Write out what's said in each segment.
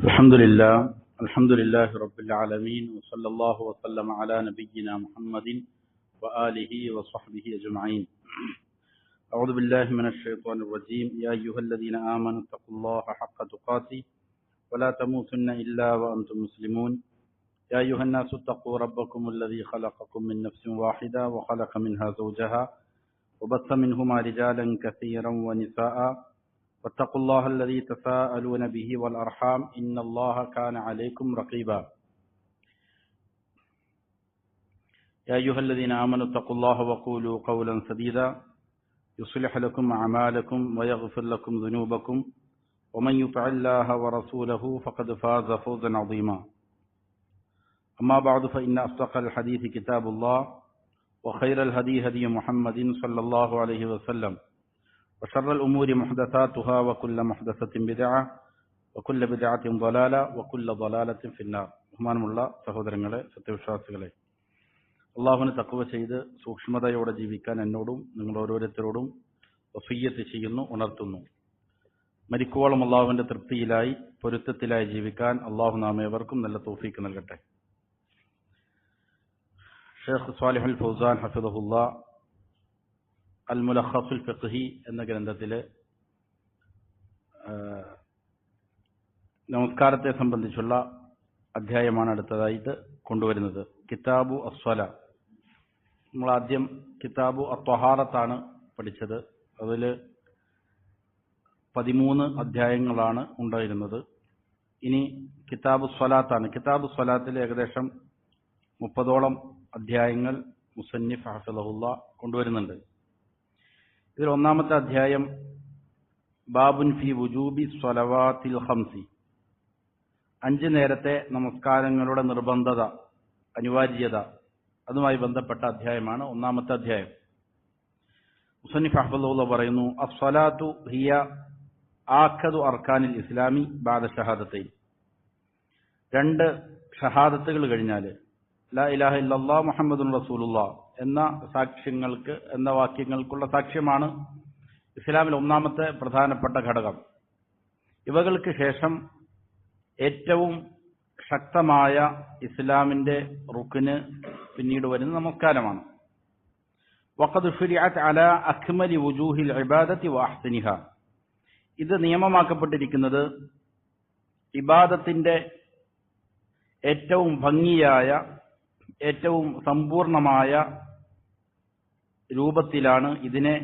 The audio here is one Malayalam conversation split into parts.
الحمد لله رب العالمين وصلى الله وسلم على نبينا محمد وآله وصحبه أجمعين. أعوذ بالله من الشيطان الرجيم. يا أيها الذين آمنوا اتقوا الله حق تقاته ولا تموتن إلا وأنتم مسلمون. يا أيها الناس اتقوا ربكم الذي خلقكم من نفس واحدة وخلق منها زوجها وبث منهما رجالا كثيرا ونساء واتقوا الله الذي تساءلون به والأرحام إن الله كان عليكم رقيبا. يا أيها الذين آمنوا اتقوا الله وقولوا قولا سديدا يصلح لكم أعمالكم ويغفر لكم ذنوبكم ومن يطع الله ورسوله فقد فاز فوزا عظيما. أما بعد فإن أصدق الحديث كتاب الله وخير الهدي هدي محمد صلى الله عليه وسلم وشر الأمور محدثاتها وكل محدثة بدعة وكل بدعة ضلالة وكل ضلالة في النار. ബഹുമാനമുള്ള സഹോദരങ്ങളെ, സത്യവിശ്വാസികളെ, അള്ളാഹുവിന് തഖ്വ ചെയ്ത് സൂക്ഷ്മതയോടെ ജീവിക്കാൻ എന്നോടും നിങ്ങൾ ഓരോരുത്തരോടും വസിയ്യത്ത് ചെയ്യുന്നു, ഉണർത്തുന്നു. മരിക്കുവോളം അള്ളാഹുവിന്റെ തൃപ്തിയിലായി പൊരുത്തത്തിലായി ജീവിക്കാൻ അള്ളാഹു നാം ഏവർക്കും നല്ല തൗഫീക്ക് നൽകട്ടെ. ഷെയ്ഖ് സ്വാലിഹ് അൽ ഫൗസാൻ ഹഫിദഹുല്ലാ അൽ മുലഖസുൽ ഫിഖ്ഹി എന്ന ഗ്രന്ഥത്തിലെ നമസ്കാരത്തെ സംബന്ധിച്ചുള്ള അധ്യായമാണ് അടുത്തതായിട്ട് കൊണ്ടുവരുന്നത്. കിതാബു അസ്വല. നമ്മൾ ആദ്യം കിതാബു അത്വഹാറത്താണ് പഠിച്ചത്. അതിൽ 13 അധ്യായങ്ങളാണ് ഉണ്ടായിരുന്നത്. ഇനി കിതാബു സ്വലാത്താണ്. കിതാബു സ്വലാത്തിൽ ഏകദേശം 30ഓളം അധ്യായങ്ങൾ മുസന്നിഫ് ഹഫിദഹുല്ലാ കൊണ്ടുവരുന്നുണ്ട്. ഇതിൽ ഒന്നാമത്തെ അധ്യായം ബാബുൻ ഫി വുജൂബി സ്വലവാത്തിൽ ഖംസി, 5 നേരത്തെ നമസ്കാരങ്ങളുടെ നിർബന്ധത, അനിവാര്യത, അതുമായി ബന്ധപ്പെട്ട അധ്യായമാണ് ഒന്നാമത്തെ അധ്യായം. മുസന്നിഫ് ഹഫിദഹുല്ലാ പറയുന്നു, അസ്സലാത്തു ഹിയ ആഖദു അർക്കാനിൽ ഇസ്ലാമി ബഅദ ഷഹാദത്തൈൻ. 2 ഷഹാദത്തുകൾ കഴിഞ്ഞാൽ ലാ ഇലാഹ ഇല്ലല്ലാഹ് മുഹമ്മദുൻ റസൂലുള്ളാഹ് എന്ന സാക്ഷ്യങ്ങൾക്ക്, എന്ന വാക്യങ്ങൾക്കുള്ള സാക്ഷ്യമാണ് ഇസ്ലാമിൽ ഒന്നാമത്തെ പ്രധാനപ്പെട്ട ഘടകം. ഇവകൾക്ക് ശേഷം ഏറ്റവും ശക്തമായ ഇസ്ലാമിന്റെ റുക്ന് പിന്നീട് വരുന്ന നമസ്കാരമാണ്. വഖദ് ശുരിഅത് അലാ അക്മലി വുജൂഹിൽ ഇബാദത്തി വഅഹ്സനിഹ. ഇത് നിയമമാക്കപ്പെട്ടിരിക്കുന്നത് ഇബാദത്തിന്റെ ഏറ്റവും ഭംഗിയായ, ഏറ്റവും സമ്പൂർണമായ രൂപത്തിലാണ് ഇതിനെ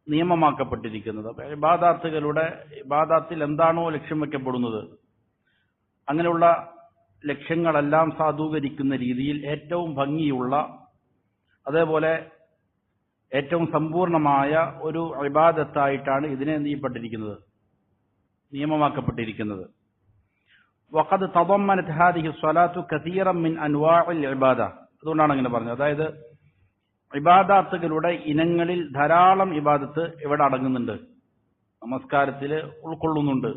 നിയമമാക്കപ്പെട്ടിരിക്കുന്നത്. ഇബാദത്തിൽ എന്താണോ ലക്ഷ്യം വെക്കപ്പെടുന്നത്, അങ്ങനെയുള്ള ലക്ഷ്യങ്ങളെല്ലാം സാധൂകരിക്കുന്ന രീതിയിൽ ഏറ്റവും ഭംഗിയുള്ള, അതേപോലെ ഏറ്റവും സമ്പൂർണമായ ഒരു ഇബാദത്തായിട്ടാണ് ഇതിനെ നിയമമാക്കപ്പെട്ടിരിക്കുന്നത്. വഖദ് തദമ്മനത് ഹാദിഹി സ്വലാത്തു കസീറൻ മിൻ അൻവാഇൽ ഇബാദ. അതുകൊണ്ടാണ് അങ്ങനെ പറഞ്ഞത്. അതായത് ഇബാദത്തുകളുടെ ഇനങ്ങളിൽ ധാരാളം ഇബാദത്ത് ഇവിടെ അടങ്ങുന്നുണ്ട്, നമസ്കാരത്തിൽ ഉൾക്കൊള്ളുന്നുണ്ട്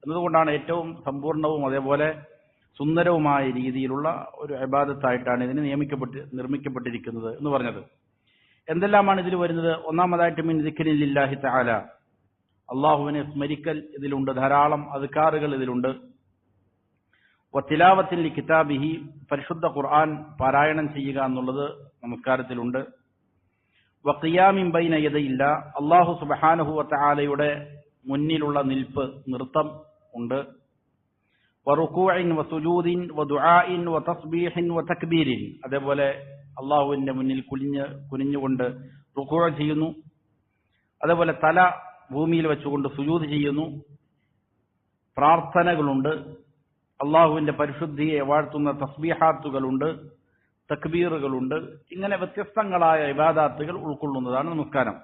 എന്നതുകൊണ്ടാണ് ഏറ്റവും സമ്പൂർണവും അതേപോലെ സുന്ദരവുമായ രീതിയിലുള്ള ഒരു ഇബാദത്തായിട്ടാണ് ഇതിന് നിർമ്മിക്കപ്പെട്ടിരിക്കുന്നത് എന്ന് പറഞ്ഞത്. എന്തെല്ലാമാണ് ഇതിൽ വരുന്നത്? ഒന്നാമതായിട്ട് മിൻ ദിക്രിൻ ലില്ലാഹി തആല, അള്ളാഹുവിനെ സ്മരിക്കൽ ഇതിലുണ്ട്, ധാരാളം അദ്കാറുകൾ ഇതിലുണ്ട്. വത്തിലാവത്തിൽ കിതാബിഹി, പരിശുദ്ധ ഖുർആൻ പാരായണം ചെയ്യുക എന്നുള്ളത് നമസ്കാരത്തിലുണ്ട്. വഖിയാമിൻ ബൈന യദയില്ല, അല്ലാഹു സുബ്ഹാനഹു വതആലയുടെ മുന്നിലുള്ള നിൽപ്പ്, നൃത്തം ഉണ്ട്. വറുകൂഇൻ വസുജൂദിൻ വദുആഇൻ വതസ്ബീഹിൻ വതക്ബീരിൻ, അതേപോലെ അള്ളാഹുവിന്റെ മുന്നിൽ കുനിഞ്ഞുകൊണ്ട് റുകൂഅ ചെയ്യുന്നു, അതേപോലെ തല ഭൂമിയിൽ വെച്ചുകൊണ്ട് സുജൂദ് ചെയ്യുന്നു. പ്രാർത്ഥനകളുണ്ട്, അള്ളാഹുവിന്റെ പരിശുദ്ധിയെ വാഴ്ത്തുന്ന തസ്ബീഹാത്തുകളുണ്ട്, തക്ബീറുകളുണ്ട്. ഇങ്ങനെ വ്യത്യസ്തങ്ങളായ ഇബാദാത്തുകൾ ഉൾക്കൊള്ളുന്നതാണ് നമസ്കാരം.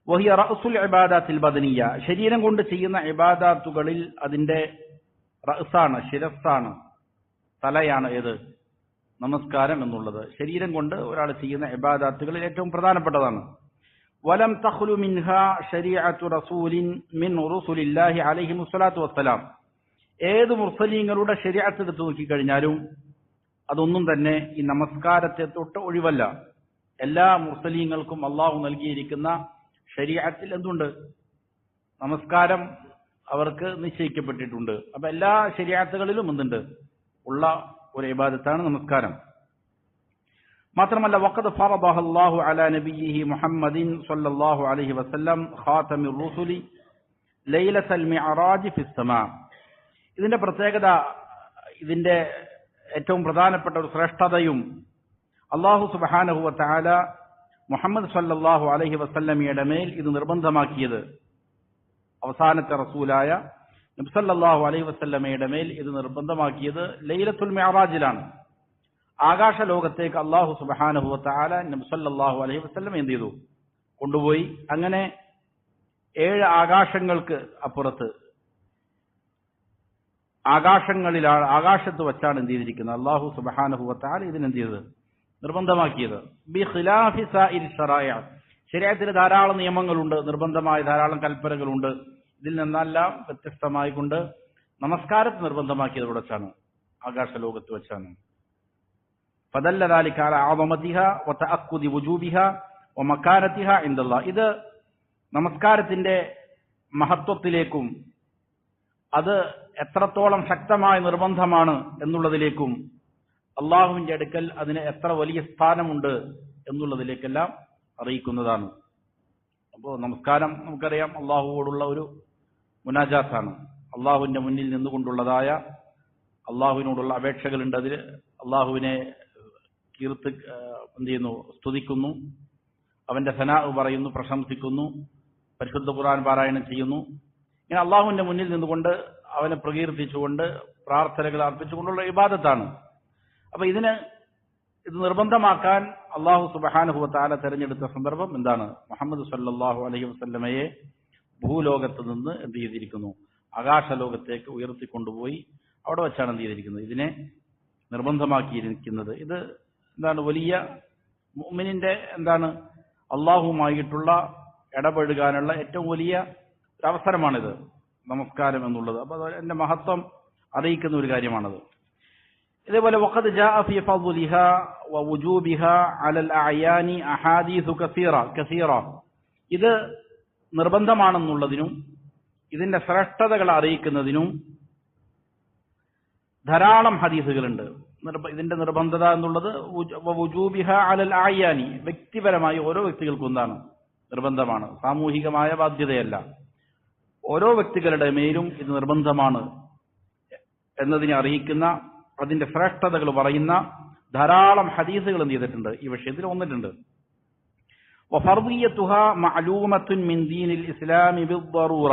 വഹിയ റഅസുൽ ഇബാദാത്തിൽ ബദനിയ, ശരീരം കൊണ്ട് ചെയ്യുന്ന ഇബാദാത്തുകളിൽ അതിന്റെ റഅസാണ്, ശിരസ്സാണ്, തലയാണ് ഏത് നമസ്കാരം എന്നുള്ളത്. ശരീരം കൊണ്ട് ഒരാൾ ചെയ്യുന്ന ഇബാദാത്തുകളിൽ ഏറ്റവും പ്രധാനപ്പെട്ടതാണ്. വലം തഖ്ലു മിൻഹാ ശരീഅത്തു റസൂലിൻ മിൻ റസൂലില്ലാഹി അലൈഹി വസ്സലാത്തു വസ്സലാം. ഏത് മുർസലീങ്ങളുടെ ശരീഅത്ത് എടുത്തു നോക്കിക്കഴിഞ്ഞാലും അതൊന്നും തന്നെ ഈ നമസ്കാരത്തെ തൊട്ട് ഒഴിവല്ല. എല്ലാ മുർസലീങ്ങൾക്കും അള്ളാഹു നൽകിയിരിക്കുന്ന ശരീഅത്തിൽ എന്തുണ്ട്? നമസ്കാരം അവർക്ക് നിശ്ചയിക്കപ്പെട്ടിട്ടുണ്ട്. അപ്പൊ എല്ലാ ശരീഅത്തുകളിലും എന്തുണ്ട്, ഉള്ള ഒരു ഇബാദത്താണ് നമസ്കാരം. മാത്രമല്ല വഖദ് ഫറദഹ അല്ലാഹു അലാ നബിയിഹി മുഹമ്മദിൻ സ്വല്ലല്ലാഹു അലൈഹി വസല്ലം ഖാതമിർ റുസുലി ലൈലത്തുൽ മിഅറാജ് ഫിസ് സമാ. ഇതിന്റെ പ്രത്യേകത, ഇതിന്റെ ഏറ്റവും പ്രധാനപ്പെട്ട ഒരു ശ്രേഷ്ഠതയും അല്ലാഹു സുബ്ഹാനഹു വ തആല മുഹമ്മദ് സ്വല്ലല്ലാഹു അലൈഹി വസല്ലമയുടെ മേൽ ഇത് നിർബന്ധമാക്കിയത്, അവസാനത്തെ റസൂലായ നബി സല്ലല്ലാഹു അലൈഹി വസല്ലമയുടെ മേൽ ഇത് നിർബന്ധമാക്കിയത് ലൈലത്തുൽ മിഅറാജിലാണ്. ആകാശ ലോകത്തേക്ക് അല്ലാഹു സുബ്ഹാനഹു വ തആല നബി സല്ലല്ലാഹു അലൈഹി വസല്ലം എന്ത് ചെയ്തു, കൊണ്ടുപോയി. അങ്ങനെ 7 ആകാശങ്ങൾക്ക് അപ്പുറത്ത് ആകാശത്ത് വച്ചാണ് എന്ത് ചെയ്തിരിക്കുന്നത്, അല്ലാഹു സുബ്ഹാനഹു വ തആല ഇതിനെന്ത് ചെയ്തത്, നിർബന്ധമാക്കിയത്. ബി ഖിലാഫി സായിരി ശറായ, ശരീഅത്തിൽ ധാരാളം നിയമങ്ങളുണ്ട്, നിർബന്ധമായ ധാരാളം കൽപ്പനകളുണ്ട്. ഇതിൽ നിന്നെല്ലാം വ്യത്യസ്തമായി കൊണ്ട് നമസ്കാരത്തെ നിർബന്ധമാക്കിയത് ഇവിടെ വെച്ചാണ്, ആകാശ ലോകത്ത് വെച്ചാണ്. ഫദല്ല ദാലിക അലാ അഅ്ളമതിഹാ വതഅഖുദി വുജൂബിഹാ വമകാനതിഹാ ഇൻദല്ലാഹ്. ഇത് നമസ്കാരത്തിന്റെ മഹത്വത്തിലേക്കും അത് എത്രത്തോളം ശക്തമായ നിർബന്ധമാണ് എന്നുള്ളതിലേക്കും അള്ളാഹുവിന്റെ അടുക്കൽ അതിന് എത്ര വലിയ സ്ഥാനമുണ്ട് എന്നുള്ളതിലേക്കെല്ലാം അറിയിക്കുന്നതാണ്. അപ്പോൾ നമസ്കാരം നമുക്കറിയാം അള്ളാഹുവോടുള്ള ഒരു മുനാജാത്താണ്. അള്ളാഹുവിന്റെ മുന്നിൽ നിന്നുകൊണ്ടുള്ളതായ അള്ളാഹുവിനോടുള്ള അപേക്ഷകളുണ്ട്. അതിൽ അള്ളാഹുവിനെ എന്ത് ചെയ്യുന്നു, സ്തുതിക്കുന്നു, അവന്റെ സനാ പറയുന്നു, പ്രശംസിക്കുന്നു, പരിശുദ്ധ ഖുർആൻ പാരായണം ചെയ്യുന്നു. ഇങ്ങനെ അള്ളാഹുവിന്റെ മുന്നിൽ നിന്നുകൊണ്ട് അവനെ പ്രകീർത്തിച്ചുകൊണ്ട് പ്രാർത്ഥനകൾ അർപ്പിച്ചുകൊണ്ടുള്ള ഇബാദത്താണ്. അപ്പൊ ഇത് നിർബന്ധമാക്കാൻ അള്ളാഹു സുബ്ഹാനഹു വ തആല തെരഞ്ഞെടുത്ത സന്ദർഭം എന്താണ്, മുഹമ്മദ് സല്ലല്ലാഹു അലൈഹി വസല്ലമയെ ഭൂലോകത്ത് നിന്ന് എന്ത് ചെയ്തിരിക്കുന്നു, ആകാശ ലോകത്തേക്ക് ഉയർത്തിക്കൊണ്ടുപോയി അവിടെ വെച്ചാണ് എന്ത് ചെയ്തിരിക്കുന്നത്, ഇതിനെ നിർബന്ധമാക്കിയിരിക്കുന്നത്. ഇത് എന്താണ്, വലിയ മുഅ്മിനിന്റെ എന്താണ് അള്ളാഹുമായിട്ടുള്ള ഇടപഴകാനുള്ള ഏറ്റവും വലിയ ഒരു അവസരമാണിത് നമസ്കാരം എന്നുള്ളത്. അപ്പൊ അതിന്റെ മഹത്വം അറിയിക്കുന്ന ഒരു കാര്യമാണത്. ഇതേപോലെ വഖദ് ജാഅ ഫീ ഫദ്ലിഹാ വവുജൂബിഹാ അലൽ അഅയാനി അഹാദീസു കസീറ. ഇത് നിർബന്ധമാണെന്നുള്ളതിനും ഇതിന്റെ ശ്രേഷ്ഠതകൾ അറിയിക്കുന്നതിനും ധാരാളം ഹദീസുകളുണ്ട്. ഇതിന്റെ നിർബന്ധത എന്നുള്ളത് വുജൂബിഹാ അലൽ അഅയാനി, വ്യക്തിപരമായി ഓരോ വ്യക്തികൾക്കും എന്താണ്, നിർബന്ധമാണ്, സാമൂഹികമായ ബാധ്യതയല്ല. ഓരോ വ്യക്തികളുടെ മേലും ഇത് നിർബന്ധമാണ് എന്നതിനെ അറിയിക്കുന്ന, അതിന്റെ ശ്രേഷ്ഠതകൾ പറയുന്ന ധാരാളം ഹദീസുകൾ എന്ത് ചെയ്തിട്ടുണ്ട്, ഈ വിഷയത്തിൽ വന്നിട്ടുണ്ട്. വഫർദിയ്യതുഹാ മഅലൂമത്തുൻ മിൻ ദീനിൽ ഇസ്ലാമി ബിദ്ദറൂറ.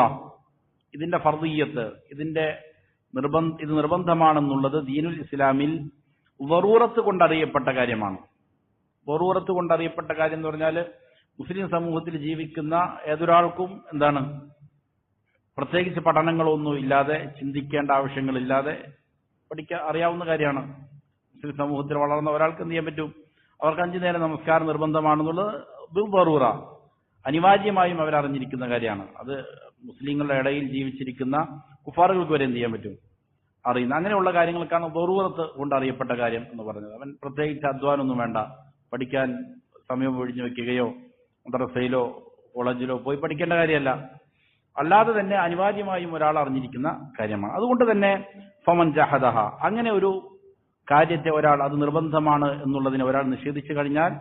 ഇതിന്റെ ഫർദിയ്യത്ത്, ഇത് നിർബന്ധമാണെന്നുള്ളത് ദീനുൽ ഇസ്ലാമിൽ ദറൂറത്ത് കൊണ്ടറിയപ്പെട്ട കാര്യമാണ്. ദറൂറത്ത് കൊണ്ടറിയപ്പെട്ട കാര്യം എന്ന് പറഞ്ഞാൽ മുസ്ലിം സമൂഹത്തിൽ ജീവിക്കുന്ന ഏതൊരാൾക്കും എന്താണ്, പ്രത്യേകിച്ച് പഠനങ്ങളൊന്നും ഇല്ലാതെ, ചിന്തിക്കേണ്ട ആവശ്യങ്ങളില്ലാതെ അറിയാവുന്ന കാര്യമാണ്. മുസ്ലിം സമൂഹത്തിൽ വളർന്ന ഒരാൾക്ക് എന്ത് ചെയ്യാൻ പറ്റും, അവർക്ക് 5 നേരം നമസ്കാരം നിർബന്ധമാണെന്നുള്ളത് ബിദ്ദറൂറ, അനിവാര്യമായും അവരറിഞ്ഞിരിക്കുന്ന കാര്യമാണ്. അത് മുസ്ലിങ്ങളുടെ ഇടയിൽ ജീവിച്ചിരിക്കുന്ന കുഫാറുകൾക്ക് വരെ എന്ത് ചെയ്യാൻ പറ്റും, അറിയുന്ന അങ്ങനെയുള്ള കാര്യങ്ങൾക്കാണ് ദറൂറത്ത് കൊണ്ട് അറിയപ്പെട്ട കാര്യം എന്ന് പറഞ്ഞത്. അവൻ പ്രത്യേകിച്ച് അധ്വാനമൊന്നും വേണ്ട, പഠിക്കാൻ സമയം ഒഴിഞ്ഞു വെക്കുകയോ മദ്രസയിലോ കോളേജിലോ പോയി പഠിക്കേണ്ട കാര്യമല്ല, അല്ലാതെ തന്നെ അനിവാര്യമായും ഒരാൾ അറിഞ്ഞിരിക്കുന്ന കാര്യമാണ്. അതുകൊണ്ട് തന്നെ ഫമൻ ജഹദഹ, അങ്ങനെ ഒരു കാര്യത്തെ ഒരാൾ, അത് നിർബന്ധമാണ് എന്നുള്ളതിനെ ഒരാൾ നിഷേധിച്ചു കഴിഞ്ഞാൽ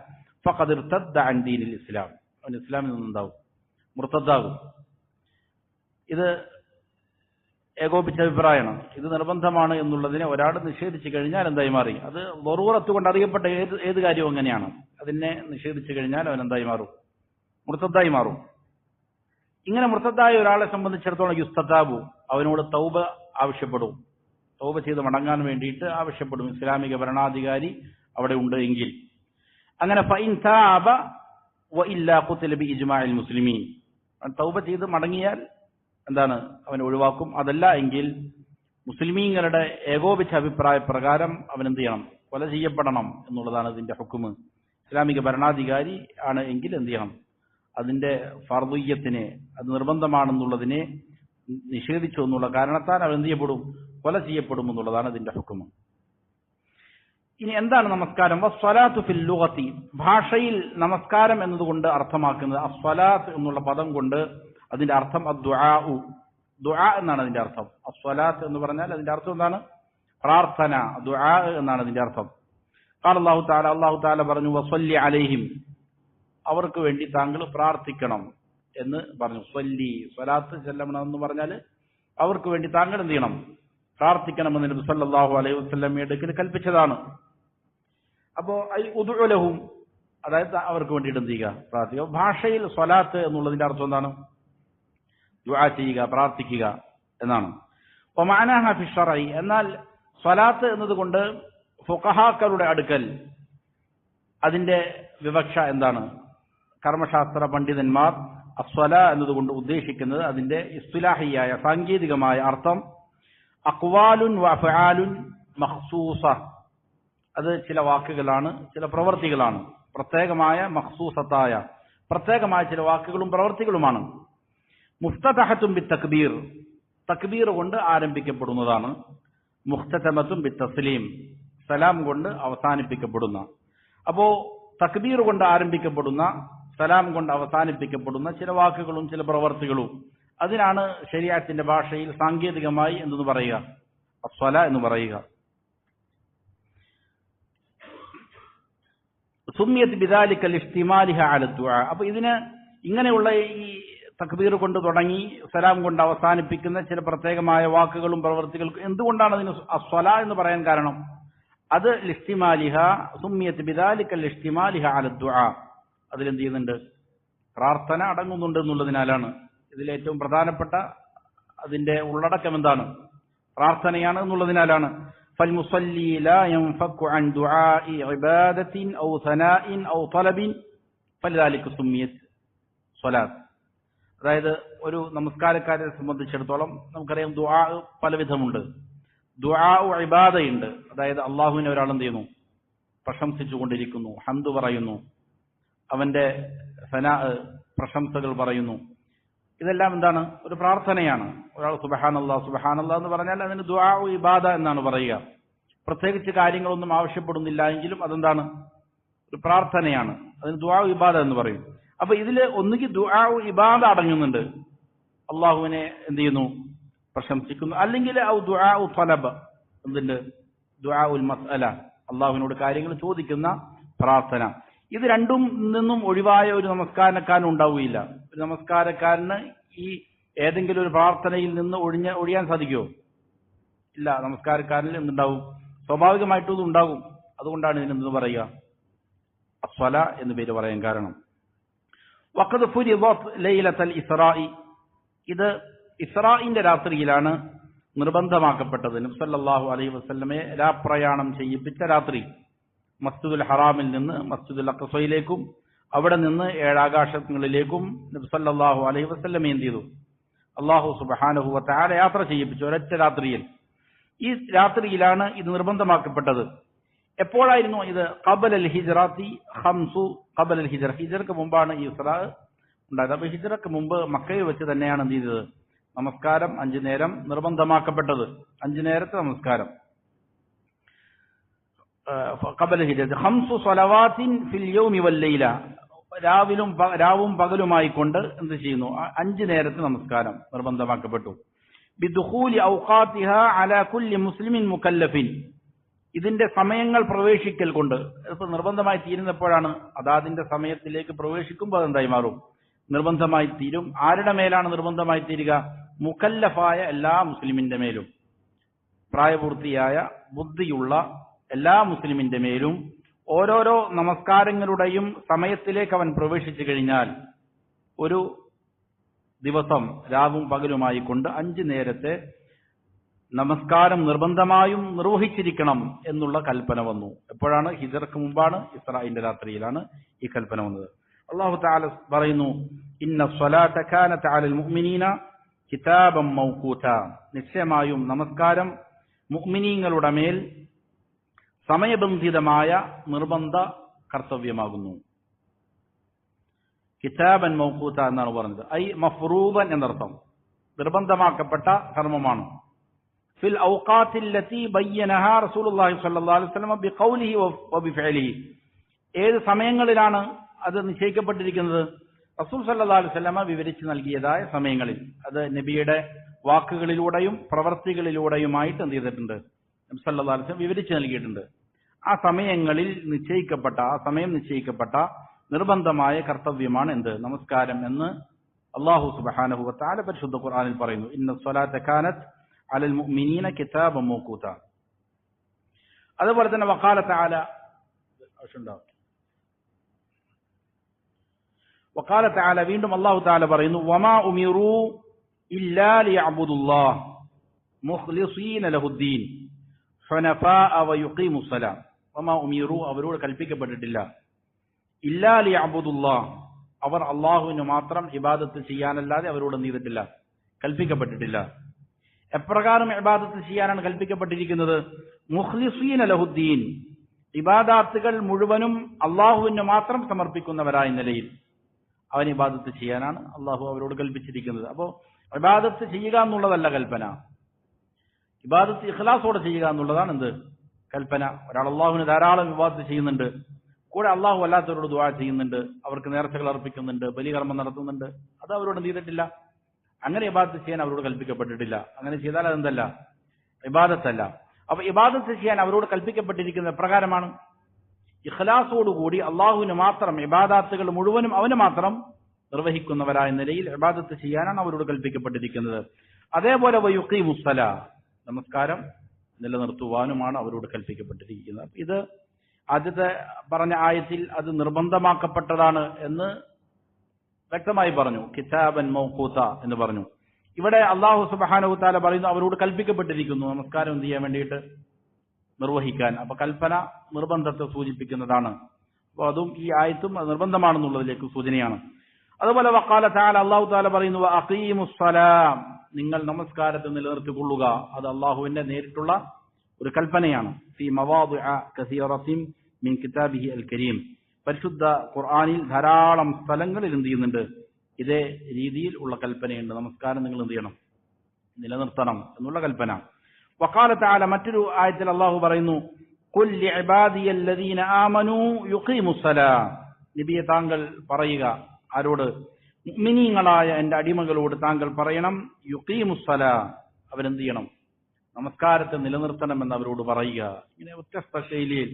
ഫഖദ് ഇർതദ്ദ അൻ ദീനിൽ ഇസ്ലാം, അവൻ ഇസ്ലാമിൽ നിന്നുണ്ടാവും, മുർത്തദ്ദാകും. ഇത് ഏകോപിച്ച അഭിപ്രായമാണ്. ഇത് നിർബന്ധമാണ് എന്നുള്ളതിനെ ഒരാൾ നിഷേധിച്ചു കഴിഞ്ഞാൽ എന്തായി മാറി, അത് ദറൂറത്ത് കൊണ്ട് അറിയപ്പെട്ട ഏത് കാര്യവും അങ്ങനെയാണ്. അതിനെ നിഷേധിച്ചു കഴിഞ്ഞാൽ അവൻ എന്തായി മാറും, മുർത്തദ്ദായി മാറും. ഇങ്ങനെ മുർത്തദ്ദായ ഒരാളെ സംബന്ധിച്ചിടത്തോളം യുസ്തതാബു, അവനോട് തൗബ ആവശ്യപ്പെടും, തൗബ ചെയ്ത് മടങ്ങാൻ വേണ്ടിയിട്ട് ആവശ്യപ്പെടും ഇസ്ലാമിക ഭരണാധികാരി അവിടെ ഉണ്ട് എങ്കിൽ. അങ്ങനെ ഫൈൻ താബ വഇല്ലാ ഖുതില ബി ഇജ്മാഇൽ മുസ്ലിമീൻ, തൗബ ചെയ്ത് മടങ്ങിയാൽ എന്താണ്, അവൻ ഒഴിവാക്കും. അതല്ല എങ്കിൽ മുസ്ലിമീങ്ങളുടെ ഏകോപിച്ച അഭിപ്രായ പ്രകാരം അവൻ എന്ത് ചെയ്യണം, കൊല ചെയ്യപ്പെടണം എന്നുള്ളതാണ് ഇതിന്റെ ഹുക്മ്. ഇസ്ലാമിക ഭരണാധികാരി ആണ് എങ്കിൽ എന്ത് ചെയ്യണം, അതിന്റെ ഫർദിയ്യത്തിനെ, അത് നിർബന്ധമാണെന്നുള്ളതിനെ നിഷേധിച്ചു എന്നുള്ള കാരണത്താൽ അവൻ എന്ത് ചെയ്യപ്പെടും, കൊല ചെയ്യപ്പെടും എന്നുള്ളതാണ് ഇതിന്റെ ഹുക്മ്. ഇനി എന്താണ് നമസ്കാരം? വസ്സലാത്തു ഫിൽ ലുഗതി, ഭാഷയിൽ നമസ്കാരം എന്നതുകൊണ്ട് അർത്ഥമാക്കുന്നത്, അസ്സലാത്ത് എന്നുള്ള പദം കൊണ്ട് അതിന്റെ അർത്ഥം അദ്ദുആഉ, ദുആ എന്നാണ് അതിന്റെ അർത്ഥം. അസ്വലാത്ത് എന്ന് പറഞ്ഞാൽ അതിന്റെ അർത്ഥം എന്താണ്? പ്രാർത്ഥന, ദുആ എന്നാണ് അതിന്റെ അർത്ഥം. അല്ലാഹു തആല പറഞ്ഞു വസല്ലി അലൈഹിം, അവർക്ക് വേണ്ടി താങ്കൾ പ്രാർത്ഥിക്കണം എന്ന് പറഞ്ഞു. സ്വല്ലി, സ്വലാത്ത് ചെല്ലണം എന്ന് പറഞ്ഞാൽ അവർക്ക് വേണ്ടി താങ്കൾ എന്ത് ചെയ്യണം? പ്രാർത്ഥിക്കണമെന്ന് നബി സല്ലല്ലാഹു അലൈഹി വസല്ലമയുടെ അടുക്കൽ കൽപ്പിച്ചതാണ്. അപ്പോ ഉദ്ഉ ലഹും, അതായത് അവർക്ക് വേണ്ടിയിട്ട് എന്ത് ചെയ്യുക? പ്രാർത്ഥിക്കുക. ഭാഷയിൽ സ്വലാത്ത് എന്നുള്ളതിന്റെ അർത്ഥം എന്താണ്? ദുആ ചെയ്യുക, പ്രാർത്ഥിക്കുക എന്നാണ്. വമഅനാഹ ഫി ശർഇ, എന്നാൽ സ്വലാത്ത് എന്നതുകൊണ്ട് ഫുഖഹാക്കളുടെ അടുക്കൽ അതിന്റെ വിവക്ഷ എന്താണ്? കർമ്മശാസ്ത്ര പണ്ഡിതന്മാർ അസ്വല എന്നതുകൊണ്ട് ഉദ്ദേശിക്കുന്നത് അതിന്റെ ഇസ്തിലാഹിയായ സാങ്കേതികമായ അർത്ഥം അഖ്വാലുൻ വ അഫ്ആലുൻ മഖ്സൂസ, അത് ചില വാക്കുകളാണ്, ചില പ്രവൃത്തികളാണ്, പ്രത്യേകമായ മഖ്സൂസത്തായ പ്രത്യേകമായ ചില വാക്കുകളും പ്രവൃത്തികളുമാണ്. മുഫ്തതഹത്തുൻ ബിത്തക്ബീർ, തക്ബീർ കൊണ്ട് ആരംഭിക്കപ്പെടുന്നതാണ്. മുഖ്തതമത്തുൻ ബിത്തസ്ലീം, സലാം കൊണ്ട് അവസാനിപ്പിക്കപ്പെടുന്ന. അപ്പോ തക്ബീർ കൊണ്ട് ആരംഭിക്കപ്പെടുന്ന, സലാം കൊണ്ട് അവസാനിപ്പിക്കപ്പെടുന്ന ചില വാക്കുകളും ചില പ്രവർത്തികളും, അതിനാണ് ശരീഅത്തിന്റെ ഭാഷയിൽ സാങ്കേതികമായി എന്തെന്ന് പറയുക? അസ്വല എന്ന് പറയുക. സുമ്മിയത് ബിദാലിക ലിസ്തിമാലിഹ അല ദുആ, അപ്പൊ ഇതിന് ഇങ്ങനെയുള്ള ഈ തക്ബീർ കൊണ്ട് തുടങ്ങി സലാം കൊണ്ട് അവസാനിപ്പിക്കുന്ന ചില പ്രത്യേകമായ വാക്കുകളും പ്രവൃത്തികൾക്കും എന്തുകൊണ്ടാണ് അതിന് അസ്വല എന്ന് പറയാൻ കാരണം? അത് ലിസ്തിമാലിഹ, സുമ്മിയത് ബിദാലിക ലിസ്തിമാലിഹ അല ദുആ, അതിലെന്ത് ചെയ്യുന്നുണ്ട്? പ്രാർത്ഥന അടങ്ങുന്നുണ്ട് എന്നുള്ളതിനാലാണ്. ഇതിലേറ്റവും പ്രധാനപ്പെട്ട അതിന്റെ ഉള്ളടക്കം എന്താണ്? പ്രാർത്ഥനയാണ് എന്നുള്ളതിനാലാണ്. فالمصلي لا ينفك عن دعاء عبادة أو ثناء أو طلب فلذلك سميت صلاة. അതായത് ഒരു നമസ്കാരക്കാരെ സംബന്ധിച്ചിടത്തോളം നമുക്കറിയാം ദുആ പലവിധമുണ്ട്. ദുആ ഇബാദയുണ്ട്, അതായത് അള്ളാഹുവിനെ ഒരാൾ എന്ത് ചെയ്യുന്നു? പ്രശംസിച്ചുകൊണ്ടിരിക്കുന്നു, ഹംദ് പറയുന്നു, അവന്റെ സനാ പ്രശംസകൾ പറയുന്നു. ഇതെല്ലാം എന്താണ്? ഒരു പ്രാർത്ഥനയാണ്. ഒരാൾ സുബ്ഹാനല്ലാഹ് സുബ്ഹാനല്ലാഹ് എന്ന് പറഞ്ഞാൽ അതിന് ദുആ ഇബാദ എന്നാണ് പറയുക. പ്രത്യേകിച്ച് കാര്യങ്ങളൊന്നും ആവശ്യപ്പെടുന്നില്ല എങ്കിലും അതെന്താണ്? ഒരു പ്രാർത്ഥനയാണ്. അതിന് ദുആ ഇബാദ എന്ന് പറയും. അപ്പൊ ഇതില് ഒന്നുകിൽ ദുആ ഇബാദ അടങ്ങുന്നുണ്ട്, അള്ളാഹുവിനെ എന്ത് ചെയ്യുന്നു? പ്രശംസിക്കുന്നു. അല്ലെങ്കിൽ ദുആ തലബ്, എന്തുണ്ട്? ദുആ ഉൽ മസ്അല, അള്ളാഹുവിനോട് കാര്യങ്ങൾ ചോദിക്കുന്ന പ്രാർത്ഥന. ഇത് രണ്ടും നിന്നും ഒഴിവായ ഒരു നമസ്കാരക്കാരൻ ഉണ്ടാവുകയില്ല. ഒരു നമസ്കാരക്കാരന് ഈ ഏതെങ്കിലും ഒരു പ്രാർത്ഥനയിൽ നിന്ന് ഒഴിയാൻ സാധിക്കുമോ? ഇല്ല. നമസ്കാരക്കാരനിൽ എന്തുണ്ടാവും? സ്വാഭാവികമായിട്ടും ഇത് ഉണ്ടാകും. അതുകൊണ്ടാണ് ഇതിനെന്ത് പറയുക? അസ്വല എന്ന് പേര് പറയാൻ കാരണം. വഖദ് ഫുരിദത് ലൈലത്തുൽ ഇസ്റാഇ, ഇത് ഇസ്റാഇന്റെ രാത്രിയിലാണ് നിർബന്ധമാക്കപ്പെട്ടത്. നബി സല്ലല്ലാഹു അലൈഹി വസല്ലമയെ രാപ്രയാണം ചെയ്യിപ്പിച്ച രാത്രി. മസ്ജിദുൽ ഹറാമിൽ നിന്ന് മസ്ജിദുൽ അഖ്സയിലേക്കും അവിടെ നിന്ന് ഏഴാകാശങ്ങളിലേക്കും നബി സല്ലല്ലാഹു അലൈഹി വസല്ലമയെ എന്ത് ചെയ്തു? അല്ലാഹു സുബ്ഹാനഹു വ തആല യാത്ര ചെയ്യിപ്പിച്ചു ഒരൊറ്റ രാത്രിയിൽ. ഈ രാത്രിയിലാണ് ഇത് നിർബന്ധമാക്കപ്പെട്ടത്. എപ്പോഴായിരുന്നു ഇത്? ഖബലൽ ഹിജ്റത്തി ഖംസു, ഖബലൽ ഹിജ്റ, ഹിജ്റക്ക് മുമ്പാണ് ഈ ഇസ്റാ ഉണ്ടായത്. അപ്പൊ ഹിജ്റക്ക് മുമ്പ് മക്കയിൽ വെച്ച് തന്നെയാണ് എന്ത് ചെയ്തത്? നമസ്കാരം 5 നേരം നിർബന്ധമാക്കപ്പെട്ടത്. 5 നേരത്തെ നമസ്കാരം. ഖബല ഹിജ്റ ഖംസു സ്വലവാത്തിൻ ഫിൽ യൗമി വൽ ലൈല, രാവും പകലുമായി കൊണ്ട് എന്ത് ചെയ്യുന്നു? 5 നേരത്തെ നമസ്കാരം നിർബന്ധമാക്കപ്പെട്ടു. ബിദുഖൂലി ഔഖാതിഹാ അലാ കുല്ലി മുസ്ലിമിൻ മുകല്ലഫിൻ, ഇതിന്റെ സമയങ്ങൾ പ്രവേശിക്കൽ കൊണ്ട്. ഇപ്പൊ നിർബന്ധമായി തീരുന്നപ്പോഴാണ്? അതാതിന്റെ സമയത്തിലേക്ക് പ്രവേശിക്കുമ്പോൾ അതെന്തായി മാറും? നിർബന്ധമായി തീരും. ആരുടെ മേലാണ് നിർബന്ധമായി തീരുക? മുകല്ലഫായ എല്ലാ മുസ്ലിമിന്റെ മേലും, പ്രായപൂർത്തിയായ ബുദ്ധിയുള്ള എല്ലാ മുസ്ലിമിന്റെ മേലും ഓരോരോ നമസ്കാരങ്ങളുടെയും സമയത്തിലേക്ക് അവൻ പ്രവേശിച്ചു കഴിഞ്ഞാൽ ഒരു ദിവസം രാവും പകലുമായി കൊണ്ട് 5 നേരത്തെ നമസ്കാരം നിർബന്ധമായും നിർവഹിച്ചിരിക്കണം എന്നുള്ള കൽപ്പന വന്നു. എപ്പോഴാണ്? ഹിജ്റക്ക് മുമ്പാണ്, ഇസ്രാഇന്റെ രാത്രിയിലാണ് ഈ കൽപ്പന വന്നത്. അല്ലാഹു തആല പറയുന്നു, ഇന്ന സ്വലാത കാനത അലൽ മുഅ്മിനീന കിതാബൻ മൗഖൂത, നിശ്ചയമായും നമസ്കാരം മുഅ്മിനീങ്ങളുടെ മേൽ സമയബന്ധിതമായ നിർബന്ധ കർത്തവ്യമാകുന്നു. കിതാബൻ മൗഖൂത എന്നാണ് പറഞ്ഞത്. ഐ മഫ്റൂദൻ എന്നർത്ഥം. നിർബന്ധമാക്കപ്പെട്ട കർമ്മമാണ്. ഫിൽ ഔഖാത്തില്ലതി ബയ്യനഹാ റസൂലുള്ളാഹി സ്വല്ലല്ലാഹു അലൈഹി വസല്ലം ബിഖൗലിഹി വബിഫഅലിഹി, ഏത് സമയങ്ങളിലാണ് അത് നിശ്ചയിക്കപ്പെട്ടിരിക്കുന്നത്? റസൂൽ സല്ലല്ലാഹു അലൈഹി വസല്ലം വിവരിച്ചു നൽകിയതായ സമയങ്ങളിൽ. അത് നബിയുടെ വാക്കുകളിലൂടെയും പ്രവർത്തികളിലൂടെയുമായിട്ട് എന്ത് ചെയ്തിട്ടുണ്ട്? നബി സല്ലല്ലാഹു അലൈഹി വസല്ലം വിവരിച്ചു നൽകിയിട്ടുണ്ട്. ആ സമയം നിശ്ചയിക്കപ്പെട്ട നിർബന്ധമായ കർത്തവ്യമാണ് എന്ത്? നമസ്കാരം എന്ന് അല്ലാഹു സുബ്ഹാനഹു വ തആല പരിശുദ്ധ ഖുർആനിൽ പറയുന്നു. ഇന്ന സ്വലാത്ത കാനത്ത് അലൽ മുഅ്മിനീന കിതാബൻ മൗഖൂത. അതുപോലെ തന്നെ വഖാല തആല വീണ്ടും അല്ലാഹു തആല പറയുന്നു, വമാ ഉമിറൂ ഇല്ലാ ലിയഅ്ബുദുല്ലാഹ മുഖ്ലിസീന ലഹുദ്ദീൻ ഹുനഫാഅ വയുഖീമുസ്സലാം. വമാ ഉമിറൂ അവരോട് കൽപ്പിക്കപ്പെട്ടിട്ടില്ല, ഇല്ലാ ലിയഅ്ബുദുല്ലാഹ അവർ അല്ലാഹുവിന് മാത്രം ഇബാദത്ത് ചെയ്യാനല്ലാതെ അവരോട് എന്ത് ചെയ്തിട്ടില്ല? കൽപ്പിക്കപ്പെട്ടിട്ടില്ല. എപ്രകാരം ഇബാദത്ത് ചെയ്യാനാണ് കൽപ്പിക്കപ്പെട്ടിരിക്കുന്നത്? മുഖ്ലിസീന ലഹുദ്ദീൻ, ഇബാദാത്തുകൾ മുഴുവനും അല്ലാഹുവിന് മാത്രം സമർപ്പിക്കുന്നവരായ നിലയിൽ അവൻ ഇബാദത്ത് ചെയ്യാനാണ് അല്ലാഹു അവരോട് കൽപ്പിച്ചിരിക്കുന്നത്. അപ്പോൾ ഇബാദത്ത് ചെയ്യുക എന്നുള്ളതല്ല കൽപ്പന, ഇബാദത്ത് ഇഖ്ലാസോടെ ചെയ്യുക എന്നുള്ളതാണ് എന്ത്? കൽപ്പന. ഒരാൾ അല്ലാഹുവിന് ധാരാളം ഇബാദത്ത് ചെയ്യുന്നുണ്ട്, കൂടെ അല്ലാഹു അല്ലാത്തവരോട് ദുആ ചെയ്യുന്നുണ്ട്, അവർക്ക് നേർച്ചകൾ അർപ്പിക്കുന്നുണ്ട്, ബലികർമ്മം നടത്തുന്നുണ്ട്, അത് അവരോട് എന്ത് ചെയ്തിട്ടില്ല? അങ്ങനെ ഇബാദത്ത് ചെയ്യാൻ അവരോട് കൽപ്പിക്കപ്പെട്ടിട്ടില്ല. അങ്ങനെ ചെയ്താൽ അതെന്തല്ല? ഇബാദത്തല്ല. അപ്പൊ ഇബാദത്ത് ചെയ്യാൻ അവരോട് കൽപ്പിക്കപ്പെട്ടിരിക്കുന്ന പ്രകാരമാണ് ഇഖ്ലാസോടുകൂടി അള്ളാഹുവിന് മാത്രം ഇബാദാത്തുകൾ മുഴുവനും അവന് മാത്രം നിർവഹിക്കുന്നവരായ നിലയിൽ ഇബാദത്ത് ചെയ്യാനാണ് അവരോട് കൽപ്പിക്കപ്പെട്ടിരിക്കുന്നത്. അതേപോലെ വയുഖീമുസ്സല, നമസ്കാരം നിലനിർത്തുവാനുമാണ് അവരോട് കൽപ്പിക്കപ്പെട്ടിരിക്കുന്നത്. ഇത് ആദ്യത്തെ പറഞ്ഞ ആയത്തിൽ അത് നിർബന്ധമാക്കപ്പെട്ടതാണ് എന്ന് വ്യക്തമായി പറഞ്ഞു, കിതാബൻ മൗഖൂത എന്ന് പറഞ്ഞു. ഇവിടെ അല്ലാഹു സുബ്ഹാനഹു വ തആല പറയുന്നു അവരോട് കൽപ്പിക്കപ്പെട്ടിരിക്കുന്നു നമസ്കാരം എന്ത് ചെയ്യാൻ വേണ്ടിയിട്ട്? നിർവഹിക്കാൻ. അപ്പൊ കൽപ്പന നിർബന്ധത്തെ സൂചിപ്പിക്കുന്നതാണ്. അപ്പൊ അതും ഈ ആയത്തും നിർബന്ധമാണെന്നുള്ളതിലേക്ക് സൂചനയാണ്. അതുപോലെ വഖാല തആല, അല്ലാഹു തആല പറയുന്നു അഖീമുസ്സലാം, നിങ്ങൾ നമസ്കാരത്തെ നിലനിർത്തിക്കൊള്ളുക. അത് അല്ലാഹുവിന്റെ നേരിട്ടുള്ള ഒരു കൽപ്പനയാണ്. ഫീ മവാദിഅ കസീറത്തിൻ മിൻ കിതാബിഹി അൽ കരീം, പരിശുദ്ധ ഖുർആനിൽ ധാരാളം സ്ഥലങ്ങളിൽ എന്ത് ചെയ്യുന്നുണ്ട്? ഇതേ രീതിയിൽ ഉള്ള കൽപ്പനയുണ്ട്. നമസ്കാരം നിങ്ങൾ എന്ത് ചെയ്യണം? നിലനിർത്തണം എന്നുള്ള കൽപ്പന. വഖാല തആല, മറ്റൊരു ആയത്തിൽ അല്ലാഹു പറയുന്നു ഖുൽ ലിഇബാദിയല്ലദീന ആമനൂ യുഖീമുസ്സലാം, നബിയെ താങ്കൾ പറയുക, ആരോട്? മുഅ്മിനീങ്ങളായ എൻ്റെ അടിമകളോട് താങ്കൾ പറയണം, യുഖീമുസ്സലാം, അവരെന്ത് ചെയ്യണം? നമസ്കാരത്തെ നിലനിർത്തണമെന്ന് അവരോട് പറയുക. ഇങ്ങനെ വ്യത്യസ്ത ശൈലിയിൽ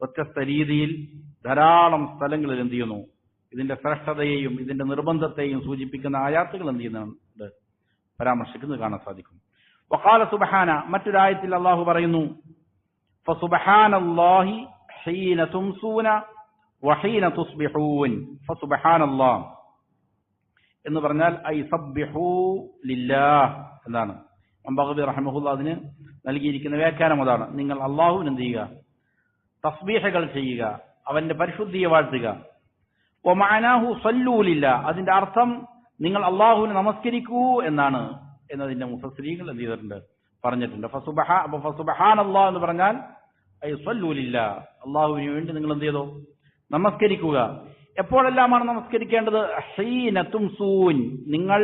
വ്യത്യസ്ത രീതിയിൽ ധാരാളം സ്ഥലങ്ങളിൽ എന്ത് ചെയ്യുന്നു? ഇതിന്റെ ശ്രേഷ്ഠതയെയും ഇതിന്റെ നിർബന്ധത്തെയും സൂചിപ്പിക്കുന്ന ആയാത്തുകൾ എന്ത് ചെയ്യുന്നുണ്ട്? പരാമർശിക്കുന്നത് കാണാൻ സാധിക്കും. വഖാല സുബ്ഹാന, മറ്റൊരായത്തിൽ അല്ലാഹു പറയുന്നു ഫസുബ്ഹാനല്ലാഹി ഹീന തുംസൂന വഹീന തുസ്ബിഹൂൻ. ഫസുബ്ഹാനല്ലാഹ് എന്ന് പറഞ്ഞാൽ ഐ സബ്ബിഹൂ ലില്ലാഹ് എന്നാണ്. ബഗവി റഹിമഹുല്ലാഹ് അതിന് നൽകിയിരിക്കുന്ന വ്യാഖ്യാനം അതാണ്. നിങ്ങൾ അല്ലാഹുവിന് എന്ത് ചെയ്യുക? തസ്ബീഹകൾ ചെയ്യുക, അവന്റെ പരിശുദ്ധിയെ വാഴ്ത്തുക. വമഅനാഹു സല്ലൂ ലില്ലാഹ്, അതിന്റെ അർത്ഥം നിങ്ങൾ അല്ലാഹുവിനെ നമസ്കരിക്കൂ എന്നാണ് എന്നതിന്റെ മുഫസ്സിരീങ്ങൾ എന്ത് ചെയ്തിട്ടുണ്ട്? പറഞ്ഞിട്ടുണ്ട്. ഫസുബ്ഹാനല്ലാഹ് എന്ന് പറഞ്ഞാൽ ഐ സല്ലൂ ലില്ലാഹ്, അല്ലാഹുവിന് വേണ്ടി നിങ്ങൾ എന്ത് ചെയ്തോ? നമസ്കരിക്കുക. എപ്പോഴെല്ലാമാണ് നമസ്കരിക്കേണ്ടത്? ഹീന തുംസൂൻ, നിങ്ങൾ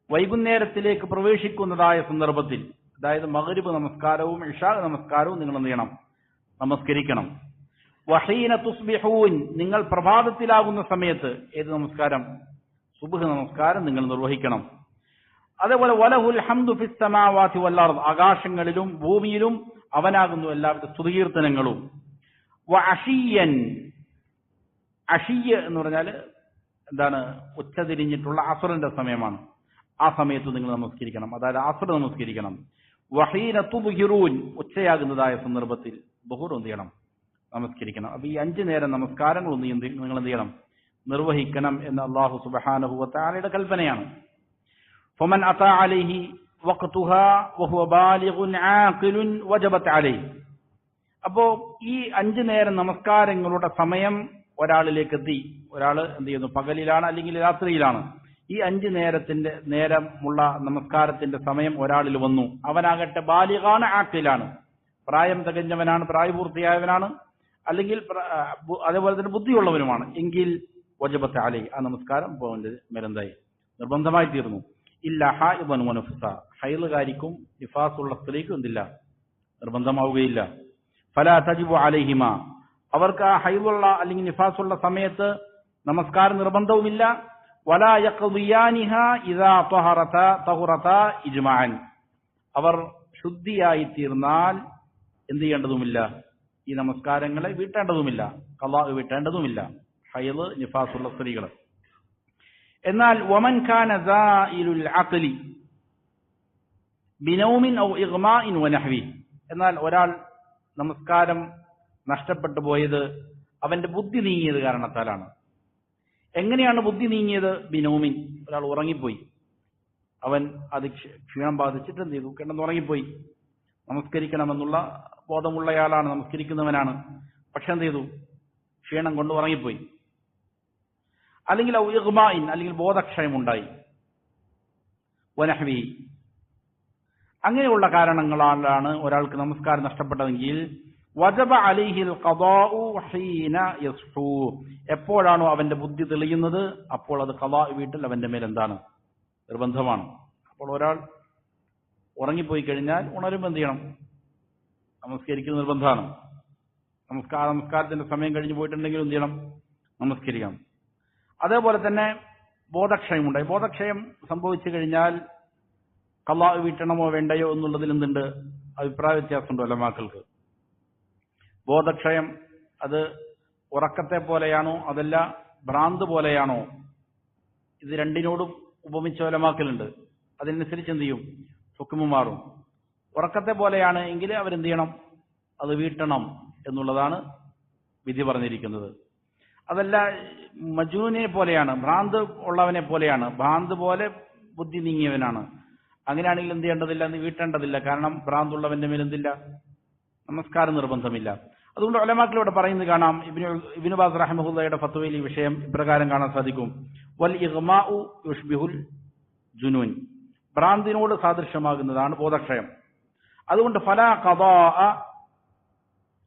വൈകുന്നേരത്തിലേക്ക് പ്രവേശിക്കുന്നതായ സന്ദർഭത്തിൽ, അതായത് മഗ്രിബ് നമസ്കാരവും ഇശാ നമസ്കാരവും നിങ്ങൾ എന്ത് ചെയ്യണം? നമസ്കരിക്കണം. വഹീന തുസ്ബിഹൂൻ, നിങ്ങൾ പ്രഭാതത്തിലാകുന്ന സമയത്ത് ഏത് നമസ്കാരം? സുബ്ഹ് നമസ്കാരം നിങ്ങൾ നിർവഹിക്കണം. അതേപോലെ വലഹുൽ ഹംദു ഫിസ് സമാവാതി വൽ അർദ്, ആകാശങ്ങളിലും ഭൂമിയിലും അവനാകുന്നു എല്ലാവിധ സ്തുതികീർത്തനങ്ങളും. വഅശിയൻ, അഷിയ എന്ന് പറഞ്ഞാൽ എന്താണ്? ഉച്ചതിരിഞ്ഞിട്ടുള്ള അസ്റിന്റെ സമയമാണ്. ആ സമയത്ത് നിങ്ങൾ നമസ്കരിക്കണം, അതായത് അസ്ർ നമസ്കരിക്കണം. വഹീന തുബ്ഹിറൂൻ, ഉച്ചയാകുന്നതായ സന്ദർഭത്തിൽ ബുഹൂർ എന്ത് ചെയ്യണം? നമസ്കരിക്കണം. അപ്പൊ ഈ 5 നേരം നമസ്കാരങ്ങൾ നിങ്ങൾ എന്ത് ചെയ്യണം? നിർവഹിക്കണം എന്ന് അല്ലാഹു സുബ്ഹാനഹു വ തആലയുടെ കൽപ്പനയാണ്. ഫമൻ അതാ അലൈഹി വഖ്തുഹാ വഹുവ ബാലിഗുൻ ആഖിലുൻ വജബത് അലൈഹി. അപ്പോ ഈ 5 നേരം നമസ്കാരങ്ങളുടെ സമയം ഒരാളിലേക്ക് എത്തി. ഒരാൾ എന്ത് ചെയ്യുന്നു? പകലിലാണ് അല്ലെങ്കിൽ രാത്രിയിലാണ്. ഈ 5 നേരമുള്ള നമസ്കാരത്തിന്റെ സമയം ഒരാളിൽ വന്നു. അവനാകട്ടെ ബാലിഗാണ്, ആഖിലാണ്, പ്രായം തികഞ്ഞവനാണ്, പ്രായപൂർത്തിയായവനാണ്, അല്ലെങ്കിൽ അതേപോലെ തന്നെ ബുദ്ധിയുള്ളവനുമാണ്. എങ്കിൽ വജബത്ത് അലൈഹി, ആ നമസ്കാരം അവന്റെ മേലെന്തായി? നിർബന്ധമായി തീർന്നു. ഇല്ല ഹായിദൻ വനഫ്സ, ഹൈലുകാരിക്കും നിഫാസുള്ള സ്ത്രീക്കും എന്തില്ല? നിർബന്ധമാവുകയില്ല. ഫലാ തജിബു അലൈഹിമ, അവർക്ക് ആ ഹൈലുള്ള അല്ലെങ്കിൽ നിഫാസുള്ള സമയത്ത് നമസ്കാരം നിർബന്ധവുമില്ല. വലാ യഖ്ദിയാനിഹ ഇദാ തഹറത ഇജ്മാഅൻ. അവർ ശുദ്ധിയായി തീർന്നാൽ എന്ത് ചെയ്യേണ്ടതുമില്ല, ഈ നമസ്കാരങ്ങളെ വീട്ടേണ്ടതുമില്ല, ഖളാ വീട്ടേണ്ടതുമില്ല, ഹൈദ് നിഫാസുള്ള സ്ത്രീകൾ. എന്നാൽ വമൻ കാന സായിലുൽ അഖ്ലി ബിനൗമിൻ ഔ ഇഗ്മാഇൻ വനഹ്വി, എന്നാൽ ഒരാൾ നമസ്കാരം നഷ്ടപ്പെട്ടു പോയത് അവന്റെ ബുദ്ധി നീങ്ങിയത് കാരണത്താലാണ്. എങ്ങനെയാണ് ബുദ്ധി നീങ്ങിയത്? ബിനൗമിൻ, ഒരാൾ ഉറങ്ങിപ്പോയി, അവൻ അത് ക്ഷീണം ബാധിച്ചിട്ട് എന്ത് ചെയ്തു, കിടന്നുറങ്ങിപ്പോയി. നമസ്കരിക്കണമെന്നുള്ള ബോധമുള്ളയാളാണ്, നമസ്കരിക്കുന്നവനാണ്, പക്ഷെ എന്ത് ചെയ്തു, ക്ഷീണം കൊണ്ട് ഉറങ്ങിപ്പോയി. അല്ലെങ്കിൽ ഔ ഇഗ്മാഇൻ, അല്ലെങ്കിൽ ബോധക്ഷയമുണ്ടായി, വനഹ്വി, അങ്ങനെയുള്ള കാരണങ്ങളാലാണ് ഒരാൾക്ക് നമസ്കാരം നഷ്ടപ്പെട്ടതെങ്കിൽ വജബ അലൈഹിൽ ഖദാഉ ഹീന യസ്ഹു, എപ്പോഴാണോ അവന്റെ ബുദ്ധി തെളിയുന്നത് അപ്പോൾ അത് ഖദാ വീട്ടിൽ അവന്റെ മേൽ എന്താണ്, നിർബന്ധമാണ്. അപ്പോൾ ഒരാൾ ഉറങ്ങിപ്പോയി കഴിഞ്ഞാൽ ഉണരുമ്പോൾ എന്ത് ചെയ്യണം, നമസ്കരിക്കുന്നത് നിർബന്ധമാണ്. നമസ്കാരത്തിന്റെ സമയം കഴിഞ്ഞു പോയിട്ടുണ്ടെങ്കിൽ എന്ത് ചെയ്യണം, നമസ്കരിക്കണം. അതേപോലെ തന്നെ ബോധക്ഷയമുണ്ടായി, ബോധക്ഷയം സംഭവിച്ചു കഴിഞ്ഞാൽ ഖളാ വീട്ടണമോ വേണ്ടയോ എന്നുള്ളതിൽ എന്തുണ്ട്, അഭിപ്രായ വ്യത്യാസമുണ്ട് ഉലമാക്കൾക്ക്. ബോധക്ഷയം അത് ഉറക്കത്തെ പോലെയാണോ അതല്ല ഭ്രാന്ത് പോലെയാണോ, ഇത് രണ്ടിനോടും ഉപമിച്ച ഉലമാക്കലുണ്ട്. അതിനനുസരിച്ച് എന്ത് ചെയ്യും, ഹുക്മ് മാറും. ഉറക്കത്തെ പോലെയാണ് എങ്കിൽ അവരെന്ത് ചെയ്യണം, അത് വീട്ടണം എന്നുള്ളതാണ് വിധി പറഞ്ഞിരിക്കുന്നത്. അതല്ല മജ്നൂനെ പോലെയാണ്, ഭ്രാന്ത് ഉള്ളവനെ പോലെയാണ്, ഭ്രാന്ത് പോലെ ബുദ്ധി നീങ്ങിയവനാണ്, അങ്ങനെയാണെങ്കിൽ എന്ത് ചെയ്യേണ്ടതില്ല, എന്ന് വീട്ടേണ്ടതില്ല. കാരണം ഭ്രാന്തുള്ളവന്റെ മേൽ എന്തില്ല, നമസ്കാരം നിർബന്ധമില്ല. അതുകൊണ്ട് ഉലമാക്കളിവിടെ പറയുന്നത് കാണാം, ഇബ്നു ബാസ് റഹിമഹുള്ളയുടെ ഫത്വയിൽ ഈ വിഷയം ഇപ്രകാരം കാണാൻ സാധിക്കും. വൽ ഇഗ്മാഉ യുഷ്ബിഹുൽ ജുനൂൻ, ഭ്രാന്തിനോട് സാദൃശ്യമാകുന്നതാണ് ബോധക്ഷയം. അതുകൊണ്ട് ഫലാ ഖദാഅ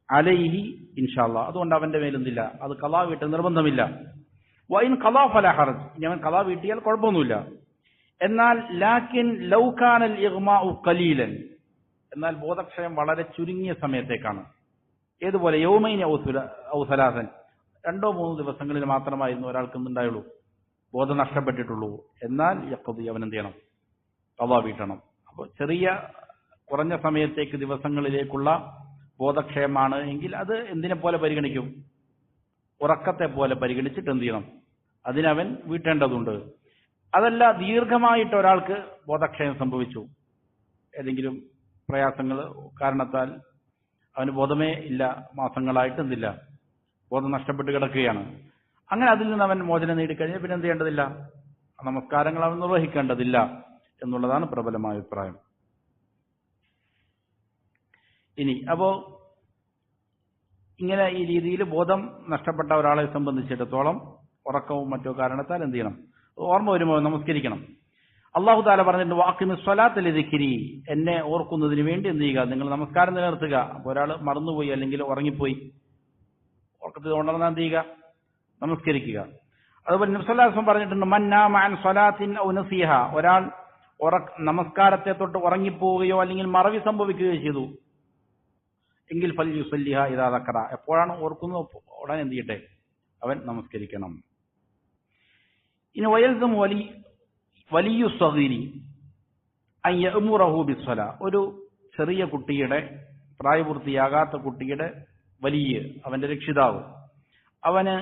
അലൈഹി ഇൻഷാല്ലാഹ്, അതുകൊണ്ട് അവന്റെ മേൽ എന്തില്ല, അത് ഖളാ വീട്ടൽ നിർബന്ധമില്ല. വഇൻ ഖളാ ഫലാ ഹറജ്, ഇനി അവൻ ഖളാ വീട്ടിയാൽ കുഴപ്പമൊന്നുമില്ല. എന്നാൽ ലാക്കിൻ ലൗ കാനൽ ഇഗ്മാഉ ഖലീലൻ, എന്നാൽ ബോധക്ഷയം വളരെ ചുരുങ്ങിയ സമയത്തേക്കാണ്. ഏതുപോലെ യൗമൈൻ ഔ സലാസൻ, 2-3 ദിവസങ്ങളിൽ മാത്രമായിരുന്നു ഒരാൾക്ക് എന്തുണ്ടായുള്ളൂ, ബോധം നഷ്ടപ്പെട്ടിട്ടുള്ളൂ. എന്നാൽ യഖ്ദി, അവൻ എന്ത് ചെയ്യണം, ഖളാ വീട്ടണം. അപ്പോൾ ചെറിയ കുറഞ്ഞ സമയത്തേക്ക് ദിവസങ്ങളിലേക്കുള്ള ബോധക്ഷയമാണ് എങ്കിൽ അത് എന്തിനെ പോലെ പരിഗണിക്കും, ഉറക്കത്തെ പോലെ പരിഗണിച്ചിട്ട് എന്ത് ചെയ്യണം, അതിനവൻ വീട്ടേണ്ടതുണ്ട്. അതല്ല ദീർഘമായിട്ട് ഒരാൾക്ക് ബോധക്ഷയം സംഭവിച്ചു, ഏതെങ്കിലും പ്രയാസങ്ങൾ കാരണത്താൽ അവന് ബോധമേ ഇല്ല, മാസങ്ങളായിട്ട് എന്തില്ല, ബോധം നഷ്ടപ്പെട്ട് കിടക്കുകയാണ്, അങ്ങനെ അതിൽ നിന്ന് അവൻ മോചനം നേടിക്കഴിഞ്ഞാൽ പിന്നെ എന്ത് ചെയ്യേണ്ടതില്ല, നമസ്കാരങ്ങൾ അവൻ നിർവഹിക്കേണ്ടതില്ല എന്നുള്ളതാണ് പ്രബലമായ അഭിപ്രായം. ഇനി അപ്പോ ഇങ്ങനെ ഈ രീതിയിൽ ബോധം നഷ്ടപ്പെട്ട ഒരാളെ സംബന്ധിച്ചിടത്തോളം ഉറക്കവും മറ്റോ കാരണത്താൽ എന്ത് ചെയ്യണം, ഓർമ്മ വരുമ്പോൾ നമസ്കരിക്കണം. അല്ലാഹു തആല പറഞ്ഞിട്ടുണ്ട്, വഅഖിമിസ് സ്വലാത്ത ലിദിക്രി, എന്നെ ഓർക്കുന്നതിന് വേണ്ടി എന്ത് ചെയ്യുക, നിങ്ങൾ നമസ്കാരം നിലനിർത്തുക. അപ്പോൾ ഒരാൾ മറന്നുപോയി അല്ലെങ്കിൽ ഉറങ്ങിപ്പോയി, ഉറക്കത്തിൽ ഉണർന്നാൽ എന്ത് ചെയ്യുക, നമസ്കരിക്കുക. അതുപോലെ നബി സല്ലല്ലാഹു അലൈഹി വസല്ലം പറഞ്ഞിട്ടുണ്ട്, മൻ നാമ അൻ സ്വലാത്തിൻ ഔ നസിഹ, ഒരാൾ നമസ്കാരത്തെ തൊട്ട് ഉറങ്ങിപ്പോവുകയോ അല്ലെങ്കിൽ മറവി സംഭവിക്കുകയോ ചെയ്തു എങ്കിൽ ഫൽ യുസല്ലിഹ ഇദാ ദക്കറ, എപ്പോഴാണ് ഓർക്കുന്നത് ഉടനെ എന്ത് ചെയ്യട്ടെ, അവൻ നമസ്കരിക്കണം. ഇനി വയൽസും വലിയ സഗീരി അൻ യഅ്മുറഹു ബിസ്സലാ, ഒരു ചെറിയ കുട്ടിയുടെ, പ്രായപൂർത്തിയാകാത്ത കുട്ടിയുടെ വലിയ, അവന്റെ രക്ഷിതാവ്, അവന്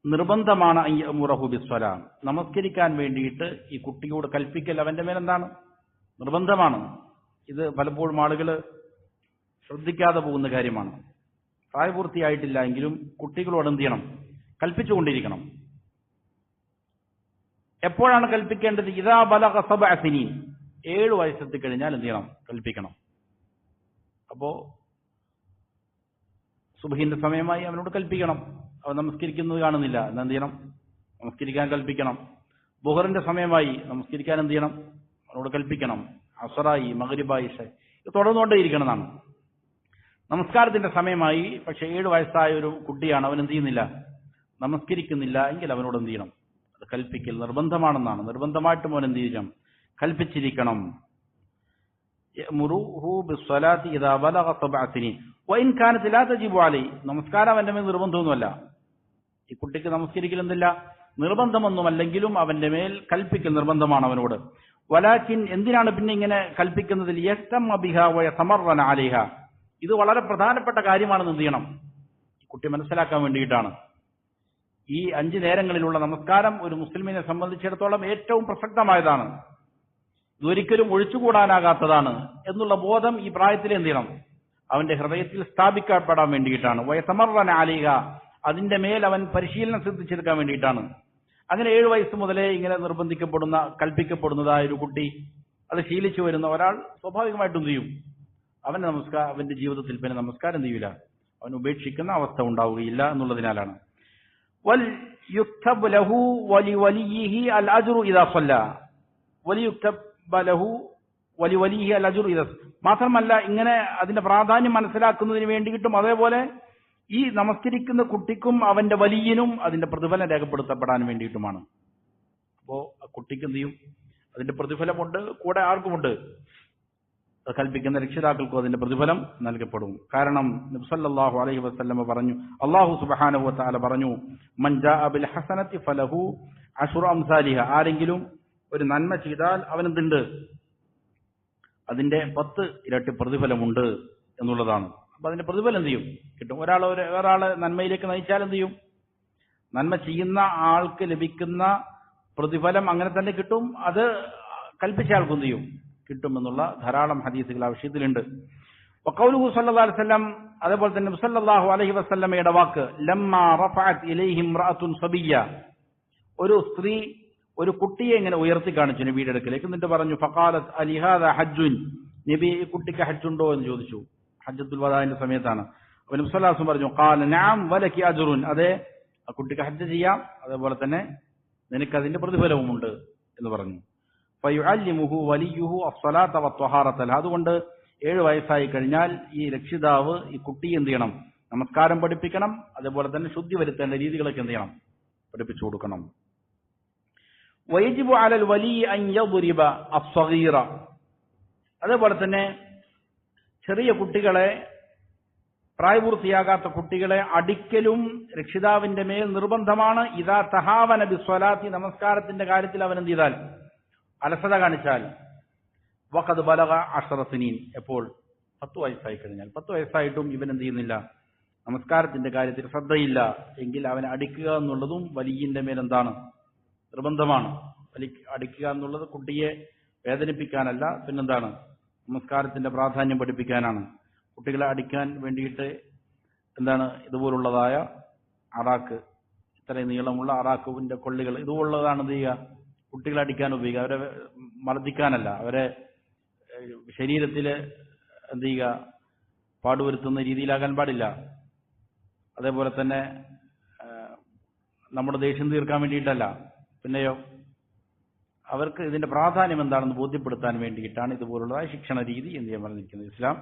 നിർബന്ധമാണ് അൻ യഅ്മുറഹു ബിസ്സലാ, നമസ്കരിക്കാൻ വേണ്ടിയിട്ട് ഈ കുട്ടിയോട് കൽപ്പിക്കൽ അവന്റെ മേലെന്താണ്, നിർബന്ധമാണ്. ഇത് പലപ്പോഴും ആളുകൾ ശ്രദ്ധിക്കാതെ പോകുന്ന കാര്യമാണ്. പ്രായപൂർത്തിയായിട്ടില്ല എങ്കിലും കുട്ടികളോട് എന്ത് ചെയ്യണം, കൽപ്പിച്ചുകൊണ്ടിരിക്കണം. എപ്പോഴാണ് കൽപ്പിക്കേണ്ടത്? ഇദാ ബലഗ 7 സിനീൻ, 7 വയസ്സെത്തി കഴിഞ്ഞാൽ എന്ത് ചെയ്യണം, കൽപ്പിക്കണം. അപ്പോ സുബ്ഹിന്റെ സമയമായി അവനോട് കൽപ്പിക്കണം. അവൻ നമസ്കരിക്കുന്നത് കാണുന്നില്ല, എന്ത് ചെയ്യണം, നമസ്കരിക്കാൻ കൽപ്പിക്കണം. ബുഹറിന്റെ സമയമായി, നമസ്കരിക്കാൻ എന്ത് ചെയ്യണം, അവനോട് കൽപ്പിക്കണം. അസറായി, മഗ്രിബായി, ഇശാ, ഇത് തുടർന്നുകൊണ്ടേയിരിക്കണം എന്നാണ്. നമസ്കാരത്തിന്റെ സമയമായി, പക്ഷെ 7 വയസ്സായ ഒരു കുട്ടിയാണ്, അവൻ എന്ത് ചെയ്യുന്നില്ല, നമസ്കരിക്കുന്നില്ല എങ്കിൽ അവനോട് എന്ത് ചെയ്യണം, അത് കൽപ്പിക്കൽ നിർബന്ധമാണെന്നാണ്. നിർബന്ധമായിട്ടും അവൻ എന്ത് ചെയ്യണം, കൽപ്പിച്ചിരിക്കണം. യഅ്മുറുഹു ബിസ്സലാത്തി ഇദാ ബലഗ 7 സിനീൻ വഇൻ കാനത് ലാ തജിബു അലൈഹി, നമസ്കാരം അവന്റെ മേൽ നിർബന്ധമൊന്നുമല്ല. ഈ കുട്ടിക്ക് നമസ്കരിക്കൽ എന്തില്ല, നിർബന്ധമൊന്നുമല്ലെങ്കിലും അവന്റെ മേൽ കൽപ്പിക്കൽ നിർബന്ധമാണ് അവനോട്. വലാകിൻ എന്തിനാണ് പിന്നെ ഇങ്ങനെ കൽപ്പിക്കുന്നതിൽ യസ്തമ ബിഹാ വയതമറന അലൈഹ, ഇത് വളരെ പ്രധാനപ്പെട്ട കാര്യമാണെന്ന് എന്ത് ചെയ്യണം, കുട്ടി മനസ്സിലാക്കാൻ വേണ്ടിയിട്ടാണ്. ഈ 5 നേരങ്ങളിലുള്ള നമസ്കാരം ഒരു മുസ്ലിമിനെ സംബന്ധിച്ചിടത്തോളം ഏറ്റവും പ്രസക്തമായതാണ്, ഇതൊരിക്കലും ഒഴിച്ചുകൂടാനാകാത്തതാണ് എന്നുള്ള ബോധം ഈ പ്രായത്തിൽ എന്ത് ചെയ്യണം, അവന്റെ ഹൃദയത്തിൽ സ്ഥാപിക്കപ്പെടാൻ വേണ്ടിയിട്ടാണ്. വയതമറന അലൈഹ, അതിന്റെ മേൽ അവൻ പരിശീലനം സിദ്ധിച്ചെടുക്കാൻ വേണ്ടിയിട്ടാണ്. അങ്ങനെ 7 വയസ്സ് മുതലേ ഇങ്ങനെ കൽപ്പിക്കപ്പെടുന്നതായ ഒരു കുട്ടി, അത് ശീലിച്ചു വരുന്ന ഒരാൾ സ്വാഭാവികമായിട്ടും ചെയ്യും, അവന്റെ ജീവിതത്തിൽ പിന്നെ നമസ്കാരം എന്ത് ചെയ്യില്ല, അവൻ ഉപേക്ഷിക്കുന്ന അവസ്ഥ ഉണ്ടാവുകയില്ല എന്നുള്ളതിനാലാണ്. വൽ യുക്തബ് ലഹു വലിവലിയിഹി അൽ അജ്റു ഇദാ സല്ല, വലിയുക്തബ് ലഹു വലിവലിയിഹി അൽ അജ്റു ഇദാ, മാത്രമല്ല ഇങ്ങനെ അതിന്റെ പ്രാധാന്യം മനസ്സിലാക്കുന്നതിന് വേണ്ടിയിട്ടും അതേപോലെ ഈ നമസ്കരിക്കുന്ന കുട്ടിക്കും അവന്റെ വലിയനും അതിന്റെ പ്രതിഫലം രേഖപ്പെടുത്തപ്പെടാൻ വേണ്ടിയിട്ടുമാണ്. അപ്പോ ആ കുട്ടിക്ക് എന്ത് ചെയ്യും, അതിന്റെ പ്രതിഫലമുണ്ട്, കൂടെ ആർക്കുമുണ്ട്, കൽപ്പിക്കുന്ന രക്ഷിതാക്കൾക്കും അതിന്റെ പ്രതിഫലം നൽകപ്പെടും. കാരണം നബി സല്ലല്ലാഹു അലൈഹി വസല്ലം പറഞ്ഞു, അല്ലാഹു സുബ്ഹാനഹു വ തആല പറഞ്ഞു, മൻ ജാഅ ബിൽ ഹസനത്തി ഫലഹു അശ്റു അംസാലിഹ, ആരെങ്കിലും ഒരു നന്മ ചെയ്താൽ അവനെന്തുണ്ട്, അതിന്റെ 10 ഇരട്ടി പ്രതിഫലമുണ്ട് എന്നുള്ളതാണ്. അപ്പൊ അതിന്റെ പ്രതിഫലം എന്ത് ചെയ്യും, കിട്ടും. ഒരാളെ നന്മയിലേക്ക് നയിച്ചാൽ എന്ത് ചെയ്യും, നന്മ ചെയ്യുന്ന ആൾക്ക് ലഭിക്കുന്ന പ്രതിഫലം അങ്ങനെ തന്നെ കിട്ടും, അത് കൽപ്പിച്ച ആൾക്കും എന്ത് ചെയ്യും, കിട്ടും എന്നുള്ള ധാരാളം ഹദീസുകൾ ആ വിഷയത്തിലുണ്ട്. വഖൗലുഹു സല്ലല്ലാഹു അലൈഹി വസല്ലം, അതേപോലെ തന്നെ സല്ലല്ലാഹു അലൈഹി വസല്ലമയുടെ വാക്ക്, ലമ്മാ റഫഅത് ഇലൈഹി ഇംറഅത്തുൻ സബിയ്യ, ഒരു സ്ത്രീ ഒരു കുട്ടിയെ ഇങ്ങനെ ഉയർത്തി കാണിച്ചു നബിയുടെ അടുക്കലേക്ക്. എന്നിട്ട് പറഞ്ഞു, ഫഖാലത് അലിഹാദ ഹജ്ജുൻ, നബി ഈ കുട്ടിക്ക് ഹജ്ജുണ്ടോ എന്ന് ചോദിച്ചു. ഹജ്ജത്തുൽ വദാഇന്റെ സമയത്താണ്. അപ്പോൾ നബി സല്ലല്ലാഹു അലൈഹി വസല്ലം പറഞ്ഞു, ഖാല നഅം വലകി അജ്റുൻ, അതെ ആ കുട്ടിക്ക് ഹജ്ജ് ചെയ്യാം, അതേപോലെ തന്നെ നിനക്ക് അതിന്റെ പ്രതിഫലവുമുണ്ട് എന്ന് പറഞ്ഞു. ഫയുഅല്ലിമുഹു വലിയുഹു അസ്സലാത വത്വഹാറത, അതുകൊണ്ട് 7 വയസ്സായി കഴിഞ്ഞാൽ ഈ രക്ഷിതാവ് ഈ കുട്ടിയെ എന്ത് ചെയ്യണം, നമസ്കാരം പഠിപ്പിക്കണം, അതേപോലെ തന്നെ ശുദ്ധി വരുത്തേണ്ട രീതികളൊക്കെ എന്ത് ചെയ്യണം, പഠിപ്പിച്ചു കൊടുക്കണം. വയജിബു അലൽ വലി അൻ യദ്രിബ അസ്സഗീറ, അതേപോലെ തന്നെ ചെറിയ കുട്ടികളെ, പ്രായപൂർത്തിയാകാത്ത കുട്ടികളെ അടിക്കലും രക്ഷിതാവിന്റെ മേൽ നിർബന്ധമാണ്. ഇദാ തഹാവന ബിസ്വലാത്തി, നമസ്കാരത്തിന്റെ കാര്യത്തിൽ അവൻ എന്ത് ചെയ്താൽ, അലസത കാണിച്ചാൽ, വഖദ് ബലഗ 10 സിനീൻ, എപ്പോൾ 10 വയസ്സായി കഴിഞ്ഞാൽ, 10 വയസ്സായിട്ടും ഇവൻ എന്ത് ചെയ്യുന്നില്ല, നമസ്കാരത്തിന്റെ കാര്യത്തിൽ ശ്രദ്ധയില്ല എങ്കിൽ അവനെ അടിക്കുക എന്നുള്ളതും വലിയന്റെ മേൽ എന്താണ്, നിർബന്ധമാണ്. അടിക്കുക എന്നുള്ളത് കുട്ടിയെ വേദനിപ്പിക്കാനല്ല, പിന്നെന്താണ്, നമസ്കാരത്തിന്റെ പ്രാധാന്യം പഠിപ്പിക്കാനാണ്. കുട്ടികളെ അടിക്കാൻ വേണ്ടിയിട്ട് എന്താണ്, ഇതുപോലുള്ളതായ അറാക്ക്, ഇത്രയും നീളമുള്ള അറാക്കുവിന്റെ കൊള്ളികൾ, ഇതുപോലുള്ളതാണ് എന്ത് ചെയ്യുക, കുട്ടികളെ അടിക്കാൻ ഉപയോഗിക്കുക. അവരെ മർദ്ദിക്കാനല്ല, അവരെ ശരീരത്തിൽ എന്ത് ചെയ്യുക, പാടുവരുത്തുന്ന രീതിയിലാകാൻ പാടില്ല. അതേപോലെ തന്നെ നമ്മുടെ ദേഷ്യം തീർക്കാൻ വേണ്ടിയിട്ടല്ല, പിന്നെയോ അവർക്ക് ഇതിന്റെ പ്രാധാന്യം എന്താണെന്ന് ബോധ്യപ്പെടുത്താൻ വേണ്ടിയിട്ടാണ് ഇതുപോലുള്ളതായ ശിക്ഷണ രീതി എന്ത് ചെയ്യാൻ പറഞ്ഞിരിക്കുന്നത്, ഇസ്ലാം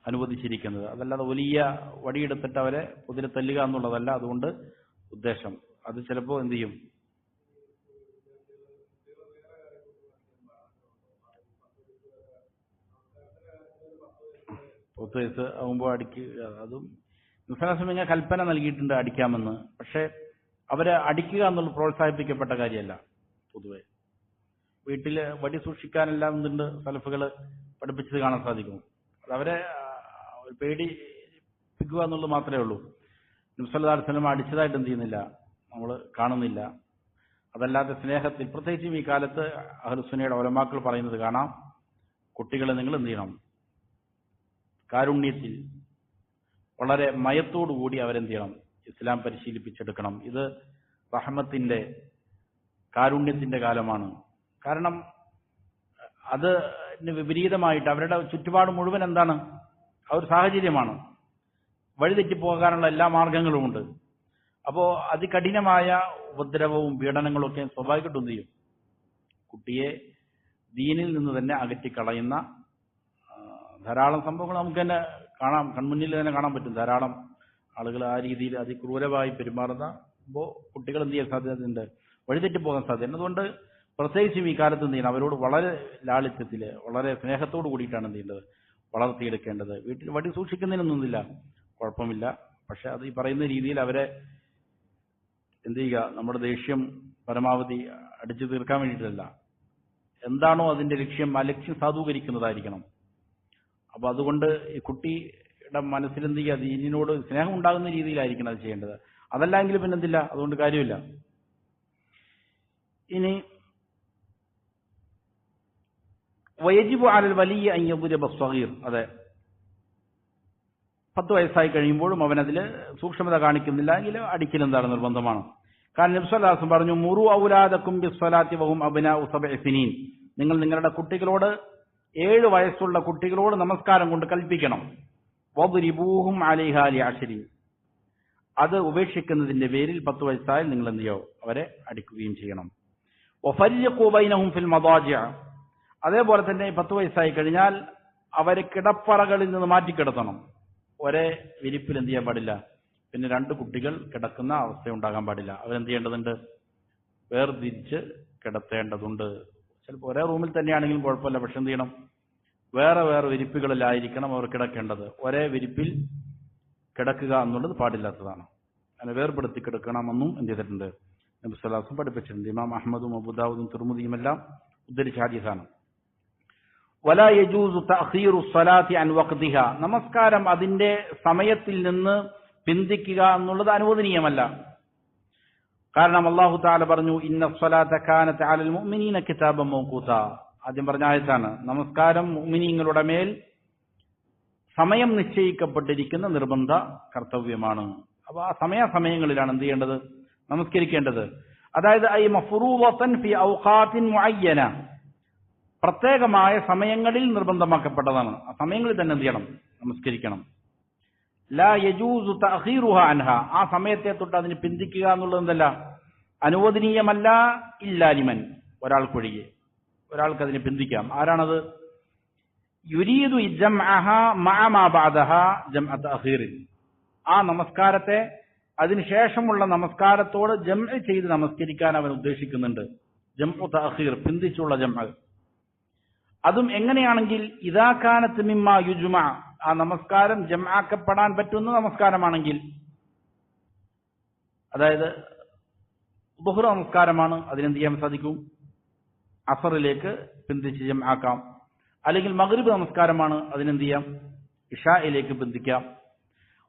അനുവദിച്ചിരിക്കുന്നത്. അതല്ലാതെ വലിയ വടിയെടുത്തിട്ട് അവരെ കുതിരെ തല്ലുക എന്നുള്ളതല്ല അതുകൊണ്ട് ഉദ്ദേശം. അത് ചിലപ്പോൾ എന്ത് ചെയ്യും, 10 വയസ്സ് ആകുമ്പോൾ അടിക്കുക, അതും മുസ്ലിം കൽപ്പന നൽകിയിട്ടുണ്ട് അടിക്കാമെന്ന്. പക്ഷെ അവരെ അടിക്കുക എന്നുള്ള പ്രോത്സാഹിപ്പിക്കപ്പെട്ട കാര്യമല്ല. പൊതുവെ വീട്ടിൽ വടി സൂക്ഷിക്കാനെല്ലാം എന്തുണ്ട്, സലഫുകൾ പഠിപ്പിച്ചത് കാണാൻ സാധിക്കും. അതവരെ പേടിപ്പിക്കുക എന്നുള്ളത് മാത്രമേ ഉള്ളൂ. നബി സല്ലല്ലാഹു അലൈഹി വസല്ലം അടിച്ചതായിട്ട് എന്ത് ചെയ്യുന്നില്ല, നമ്മൾ കാണുന്നില്ല. അതല്ലാതെ സ്നേഹത്തിൽ, പ്രത്യേകിച്ചും ഈ കാലത്ത് അഹ്ലുസുന്നയുടെ ഉലമാക്കൾ പറയുന്നത് കാണാം, കുട്ടികളെ നിങ്ങൾ എന്ത് ചെയ്യണം, കാരുണ്യത്തിൽ വളരെ മയത്തോടുകൂടി അവരെന്ത് ചെയ്യണം, ഇസ്ലാം പരിശീലിപ്പിച്ചെടുക്കണം. ഇത് റഹ്മത്തിന്റെ, കാരുണ്യത്തിന്റെ കാലമാണ്. കാരണം അതിന് വിപരീതമായിട്ട് അവരുടെ ചുറ്റുപാട് മുഴുവൻ എന്താണ്, ആ ഒരു സാഹചര്യമാണ്. വഴിതെറ്റിപ്പോകാനുള്ള എല്ലാ മാർഗങ്ങളുമുണ്ട്. അപ്പോൾ അതികഠിനമായ ഉപദ്രവവും പീഡനങ്ങളും ഒക്കെ സ്വാഭാവികമായിട്ടും എന്ത് ചെയ്യും, കുട്ടിയെ ദീനിൽ നിന്ന് തന്നെ അകറ്റിക്കളയുന്ന ധാരാളം സംഭവങ്ങൾ നമുക്ക് തന്നെ കാണാം, കൺമുന്നിൽ തന്നെ കാണാൻ പറ്റും. ധാരാളം ആളുകൾ ആ രീതിയിൽ അതിക്രൂരമായി പെരുമാറുമ്പോൾ കുട്ടികൾ എന്ത് ചെയ്യാൻ സാധ്യതയുണ്ട്, വഴിതെറ്റിപ്പോകാൻ സാധ്യതയുണ്ട്. അതുകൊണ്ട് പ്രത്യേകിച്ചും ഈ കാലത്ത് എന്ത് ചെയ്യണം, അവരോട് വളരെ ലാളിത്യത്തിൽ, വളരെ സ്നേഹത്തോട് കൂടിയിട്ടാണ് എന്ത് ചെയ്യേണ്ടത്, വളർത്തിയെടുക്കേണ്ടത്. വീട്ടിൽ വടി സൂക്ഷിക്കുന്നതിനൊന്നുമില്ല, കുഴപ്പമില്ല. പക്ഷെ അത് ഈ പറയുന്ന രീതിയിൽ അവരെ എന്ത് ചെയ്യുക, നമ്മുടെ ദേഷ്യം പരമാവധി അടിച്ചു തീർക്കാൻ വേണ്ടിയിട്ടല്ല. എന്താണോ അതിന്റെ ലക്ഷ്യം, ആ ലക്ഷ്യം സാധൂകരിക്കുന്നതായിരിക്കണം. അപ്പൊ അതുകൊണ്ട് ഈ കുട്ടിയുടെ മനസ്സിൽ എന്ത് ചെയ്യുക, ദീനിനോട് സ്നേഹം ഉണ്ടാകുന്ന രീതിയിലായിരിക്കണം അത് ചെയ്യേണ്ടത്. അതല്ലെങ്കിൽ പിന്നെ എന്തില്ല, അതുകൊണ്ട് കാര്യമില്ല. ഇനി വയജിബു അലൽ വലിയ അൻ യദ്രിബ സ്വഗീർ, അതെ, 10 വയസ്സായി കഴിയുമ്പോഴും അവനതിൽ സൂക്ഷ്മത കാണിക്കുന്നില്ല എങ്കിൽ അടിക്കൽ എന്താണ് നിർബന്ധമാണ്. കാരണം നബി സല്ലല്ലാഹു അലൈഹി വസല്ലം പറഞ്ഞു, മുറു ഔലാദക്കും ബിസ്സലാത്തി വഹും അബ്നാഉ സബ്ഇ സിനീൻ, നിങ്ങൾ നിങ്ങളുടെ കുട്ടികളോട് 7 വയസ്സുള്ള കുട്ടികളോട് നമസ്കാരം കൊണ്ട് കൽപ്പിക്കണം. വദ്രിബൂഹും അലൈഹാ ലിഅശ്രി, അത് ഉപേക്ഷിക്കുന്നതിന്റെ പേരിൽ 10 വയസ്സായാൽ നിങ്ങൾ എന്ത് ചെയ്യോ, അവരെ അടിക്കുകയും ചെയ്യണം. വഫരിഖൂ ബൈനഹും ഫിൽ മദാജിഅ, അതേപോലെ തന്നെ 10 വയസ്സായി കഴിഞ്ഞാൽ അവരെ കിടപ്പറകളിൽ നിന്ന് മാറ്റിക്കിടത്തണം. ഒരേ വിരിപ്പിൽ എന്ത് ചെയ്യാൻ പാടില്ല, പിന്നെ 2 കുട്ടികൾ കിടക്കുന്ന അവസ്ഥ ഉണ്ടാകാൻ പാടില്ല. അവരെന്ത് ചെയ്യേണ്ടതുണ്ട്, വേർതിരിച്ച് കിടത്തേണ്ടതുണ്ട്. ചിലപ്പോൾ ഒരേ റൂമിൽ തന്നെയാണെങ്കിലും കുഴപ്പമില്ല, പക്ഷെ എന്ത് ചെയ്യണം, വേറെ വേറെ വിരിപ്പുകളിലായിരിക്കണം അവർ കിടക്കേണ്ടത്. ഒരേ വിരിപ്പിൽ കിടക്കുക എന്നുള്ളത് പാടില്ലാത്തതാണ്. അങ്ങനെ വേർപെടുത്തി കിടക്കണമെന്നും എന്ത് ചെയ്തിട്ടുണ്ട്, നബി സല്ലല്ലാഹു അലൈഹി വസല്ലം പഠിപ്പിച്ചിട്ടുണ്ട്. ഇമാം അഹ്മദും അബൂദാവൂദും തിർമിദിയും എല്ലാം ഉദ്ധരിച്ച ഹദീസാണ്. വലാ യജൂസു തഅഖീറു സ്വലാത്തി അൻ വഖ്തിഹ, നമസ്കാരം അതിന്റെ സമയത്തിൽ നിന്ന് പിന്തിക്കുക എന്നുള്ളത് അനുവദനീയമല്ല. കാരണം അല്ലാഹു തആല പറഞ്ഞു, ഇന്ന സ്വലാത്ത കാനത് അലൽ മുഅ്മിനീന കിതാബൻ മൗഖൂത, ആദ്യം പറഞ്ഞ ആയത്താണ്. നമസ്കാരം മുഅ്മിനീങ്ങളുടെ മേൽ സമയം നിശ്ചയിക്കപ്പെട്ടിരിക്കുന്ന നിർബന്ധ കർത്തവ്യമാണ്. അപ്പൊ ആ സമയങ്ങളിലാണ് എന്ത് ചെയ്യേണ്ടത്, നമസ്കരിക്കേണ്ടത്. അതായത് ഐ മഫ്റൂളതൻ ഫി ഔഖാത്തിൻ മുഅയ്യന, പ്രത്യേകമായ സമയങ്ങളിൽ നിർബന്ധമാക്കപ്പെട്ടതാണ്. ആ സമയങ്ങളിൽ തന്നെ എന്ത് ചെയ്യണം, നമസ്കരിക്കണം. ലാ യജൂസു തഅഖീറുഹ അൻഹ, ആ സമയത്തെ തൊട്ട് അതിന് പിന്തിക്കുക എന്നുള്ളത് എന്തല്ല, അനുവദനീയമല്ല. ഇല്ലാ ലിമൻ, ഒരാൾക്കൊഴികെ, ഒരാൾക്ക് അതിന് പിന്തിക്കാം. ആരാണത്? യുരീദു ജംഅഹ മഅ മാ ബഅദഹ ജംഅ തഅഖീർ, ആ നമസ്കാരത്തെ അതിനുശേഷമുള്ള നമസ്കാരത്തോട് ജംഅ ചെയ്ത് നമസ്കരിക്കാൻ അവൻ ഉദ്ദേശിക്കുന്നുണ്ട്. ജംഉ തഅഖീർ, പിന്തിച്ചുള്ള ജംഅ. അതും എങ്ങനെയാണെങ്കിൽ ഇദാ കാനത് മിമ്മാ യുജ്മഅ, ആ നമസ്കാരം ജംആക്കപ്പെടാൻ പറ്റുന്ന നമസ്കാരമാണെങ്കിൽ, അതായത് ദുഹ്ർ നമസ്കാരമാണ്, അതിനെന്ത് ചെയ്യാൻ സാധിക്കും, അസറിലേക്ക് പിന്തിച്ച് ജംആക്കാം. അല്ലെങ്കിൽ മഗ്രിബ് നമസ്കാരമാണ്, അതിനെന്ത് ചെയ്യാം, ഇശായിലേക്ക് ബന്ധിക്കാം.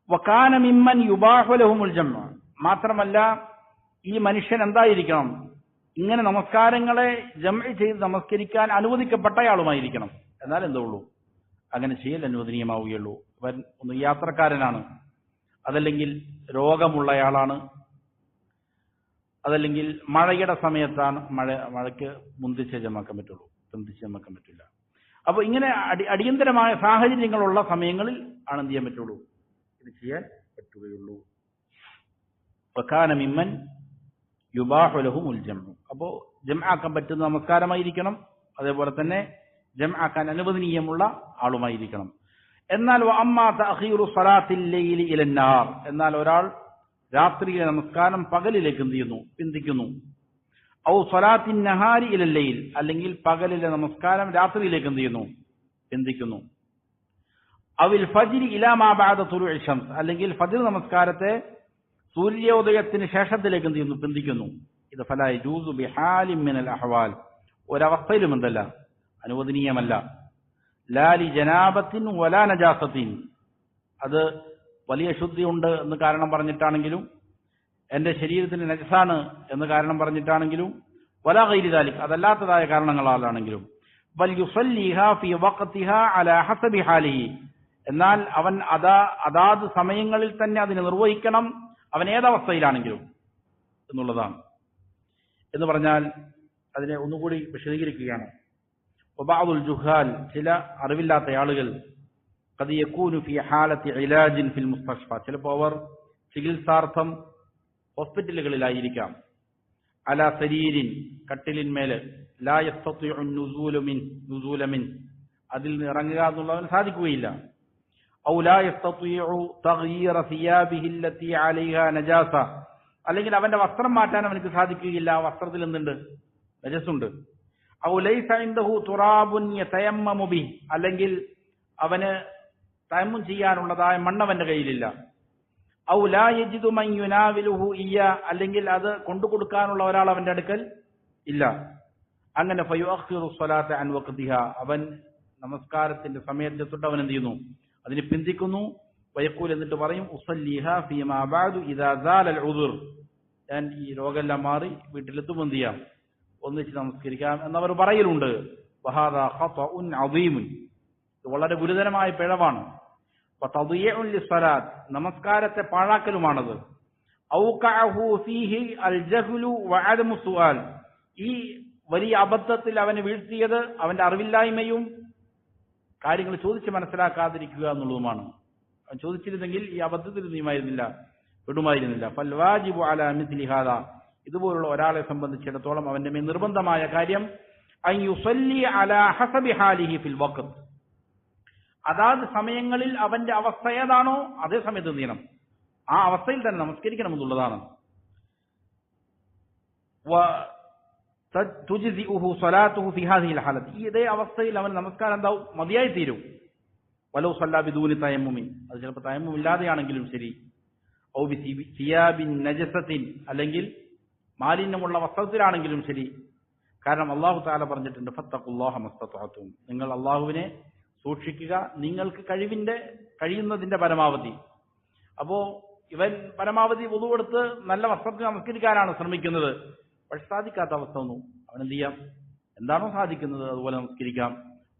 വകാന മിമ്മൻ യുബാഹു ലഹുമുൽ ജംഅ, മാത്രമല്ല ഈ മനുഷ്യൻ എന്തായിരിക്കണം, ഇങ്ങനെ നമസ്കാരങ്ങളെ ജംഅ ചെയ്ത് നമസ്കരിക്കാൻ അനുവദിക്കപ്പെട്ടയാളുമായിരിക്കണം. എന്നാൽ എന്തുള്ളൂ, അങ്ങനെ ചെയ്യൽ അനുവദനീയമാവുകയുള്ളൂ. അവൻ ഒന്ന് യാത്രക്കാരനാണ്, അതല്ലെങ്കിൽ രോഗമുള്ളയാളാണ്, അതല്ലെങ്കിൽ മഴയുടെ സമയത്താണ്, മഴയ്ക്ക് മുന്തിച്ച് ജമാക്കാൻ പറ്റുള്ളൂ, പിന്തിച്ച് ജമാക്കാൻ പറ്റില്ല. അപ്പൊ ഇങ്ങനെ അടിയന്തരമായ സാഹചര്യങ്ങളുള്ള സമയങ്ങളിൽ ആണ് എന്ത് ചെയ്യാൻ പറ്റുള്ളൂ, ഇത് ചെയ്യാൻ പറ്റുകയുള്ളൂ. വകാന മിമ്മൻ യുബാഹു ലഹുമുൽ ജംഉ, അപ്പോ ജംആക്കാൻ പറ്റുന്ന നമസ്കാരമായിരിക്കണം, അതേപോലെ തന്നെ ജംആക്കാൻ അനുവദനീയമുള്ള ആളുമായിരിക്കണം. എന്നാൽ വഅമ്മാ തഅഖീറു സ്വലാത്തിൽ ലൈലി ഇലൻ നഹാർ, എന്നാൽ ഒരാൾ രാത്രിയിലെ നമസ്കാരം പകലിലേക്ക് എന്ത് ചെയ്യുന്നു, പിന്തിക്കുന്നു. ഔ സ്വലാത്തിൻ നഹാരി ഇലൽ ലൈൽ, അല്ലെങ്കിൽ പകലിലെ നമസ്കാരം രാത്രിയിലേക്ക് എന്ത് ചെയ്യുന്നു, പിന്തിക്കുന്നു. അവിൽ ഫജ്രി ഇലാ മാ ബഅദ തുലൂഇ ശംസ്, അല്ലെങ്കിൽ ഫജ്ർ നമസ്കാരത്തെ സൂര്യോദയത്തിന് ശേഷത്തിലേക്ക് എന്ത് ചെയ്യുന്നു, പിന്തിക്കുന്നു. ഇത് ഫലാ യജൂസു ബിഹാലിൻ മിനൽ അഹ്വാൽ, ഒരവസ്ഥയിലും എന്തല്ല, അനുവദനീയമല്ല. ലാ ലി ജനാബത്തിൻ വലാ നജാസത്തിൻ, അത് വലിയ ശുദ്ധിയുണ്ട് എന്ന് കാരണം പറഞ്ഞിട്ടാണെങ്കിലും, എന്റെ ശരീരത്തിന് നജസാണ് എന്ന് കാരണം പറഞ്ഞിട്ടാണെങ്കിലും, വലാ ഗൈരി ദാലിക്, അതല്ലാത്തതായ കാരണങ്ങളാലാണെങ്കിലും, ബൽ യുസല്ലിഹാ ഫീ വഖ്തിഹാ അലാ ഹസബി ഹാലിഹി, എന്നാൽ അവൻ അതാത് സമയങ്ങളിൽ തന്നെ അതിനെ നിർവഹിക്കണം, അവൻ ഏതവസ്ഥയിലാണെങ്കിലും എന്നുള്ളതാണ്. എന്ന് പറഞ്ഞാൽ അതിനെ ഒന്നുകൂടി വിശദീകരിക്കുകയാണ്. വബഅദുൽ ജുഹാൽ, ചില അറിവില്ലാത്ത ആളുകൾ, ഖദ് യകൂനു ഫീ ഹാലത്തി ഇലാജിൻ ഫിൽ മുസ്തശ്ഫ, ചിലപ്പോൾ അവർ ചികിത്സാർത്ഥം ഹോസ്പിറ്റലുകളിലായിരിക്കാം. അലാ സരീരിൻ, കട്ടിലിന്മേല്, ലാ യസ്തതിഉ നുസൂല മിൻ, അതിൽ നിന്ന് ഇറങ്ങുക എന്നുള്ളവന് സാധിക്കുകയില്ല. ഔ ലാ യസ്തതിഉ തഗ്യീറ സിയാബിഹി അല്ലതി അലൈഹാ നജാസ, അല്ലെങ്കിൽ അവന്റെ വസ്ത്രം മാറ്റാൻ അവനക്ക് സാധിക്കുകയില്ല, വസ്ത്രത്തിൽ എന്തുണ്ട്, നജസുണ്ട്. ഔ ലൈസ ഇൻദഹു തുറാബുൻ യതയമ്മമു ബിഹി, അല്ലെങ്കിൽ അവന് തയമ്മും ചെയ്യാനുള്ളതായ മണ്ണവന്റെ കയ്യിലില്ല. ഔ ലാ യജിദു മൻ യുനാവിലുഹു ഇയ്യ, അല്ലെങ്കിൽ അത് കൊണ്ടുകൊടുക്കാനുള്ള ഒരാൾ അവന്റെ അടുക്കൽ ഇല്ല. അങ്ങനെ ഫയുഅഖിറു സ്വലാത്ത അൻ വഖ്തിഹ, അവൻ നമസ്കാരത്തിന്റെ സമയത്തെ തൊട്ട് അവൻ എന്ത് ചെയ്യുന്നു, അതിനെ പിന്തിക്കുന്നു. വയഖൂൽ, എന്നിട്ട് പറയും ഉസല്ലിഹ ഫീമാ ബഅദു ഇദാ സാല അൽ ഉദുർ, ഞാൻ ഈ രോഗമെല്ലാം മാറി വീട്ടിലെത്തും എന്ത് ചെയ്യാം, ഒന്നിച്ച് നമസ്കരിക്കാം എന്നവർ പറയലുണ്ട്. വഹാദാ ഖതഉൻ അദീമുൻ, ഇത് വളരെ ഗുരുതരമായ പിഴവാണ്. വതദിയഉൻ ലിസ്സലാത്ത്, നമസ്കാരത്തെ പാഴാക്കലുമാണത്. ഔഖഅഹു ഫീഹി അൽ ജഹ്ലു വഅദമു സുആൽ, ഈ വലിയ അബദ്ധത്തിൽ അവനെ വീഴ്ത്തിയത് അവന്റെ അറിവില്ലായ്മയും കാര്യങ്ങൾ ചോദിച്ച് മനസ്സിലാക്കാതിരിക്കുക എന്നുള്ളതുമാണ്. അവൻ ചോദിച്ചിരുന്നെങ്കിൽ ഈ അബദ്ധത്തിൽ നീയുമായിരുന്നില്ല, വിടുമായിരുന്നില്ല. ഫൽ വാജിബു അലാ മിസ്ലി ഹാദാ, ഇതുപോലുള്ള ഒരാളെ സംബന്ധിച്ചിടത്തോളം അവന്റെ മേൽ നിർബന്ധമായ കാര്യം അൻ യുസല്ലി അലാ ഹസബി ഹാലിഹി ഫിൽ വഖ്ത്, അതാത് സമയങ്ങളിൽ അവന്റെ അവസ്ഥ ഏതാണോ അതേ സമയത്ത് എന്ത് ചെയ്യണം, ആ അവസ്ഥയിൽ തന്നെ നമസ്കരിക്കണം എന്നുള്ളതാണ്. തുജ്സിഉഹു സ്വലാത്തുഹു ഫി ഹാദിഹിൽ ഹാലത്ത്, ഈ ഇതേ അവസ്ഥയിൽ അവൻ നമസ്കാരം എന്താവും, മതിയായി തീരും. വലൗ സല്ലാ ബിദൂനി തയമ്മുമിൻ, അത് ചിലപ്പോൾ തയമ്മും ഇല്ലാതെയാണെങ്കിലും ശരി. ഔ ബി സിയാബിൻ നജസത്തിൻ, അല്ലെങ്കിൽ മാലിന്യമുള്ള വസ്ത്രത്തിലാണെങ്കിലും ശരി. കാരണം അല്ലാഹു തആല പറഞ്ഞിട്ടുണ്ട് ഫത്തഖുല്ലാഹ മസ്തതഅതും, നിങ്ങൾ അല്ലാഹുവിനെ സൂക്ഷിക്കുക നിങ്ങൾക്ക് കഴിയുന്നതിന്റെ പരമാവധി. അപ്പോ ഇവൻ പരമാവധി വുളു എടുത്ത് നല്ല വസ്ത്രത്തിൽ നമസ്കരിക്കാനാണ് ശ്രമിക്കുന്നത്. പക്ഷെ സാധിക്കാത്ത അവസ്ഥ ഒന്നും അവനെന്ത് ചെയ്യാം, എന്താണോ സാധിക്കുന്നത് അതുപോലെ നമസ്കരിക്കാം.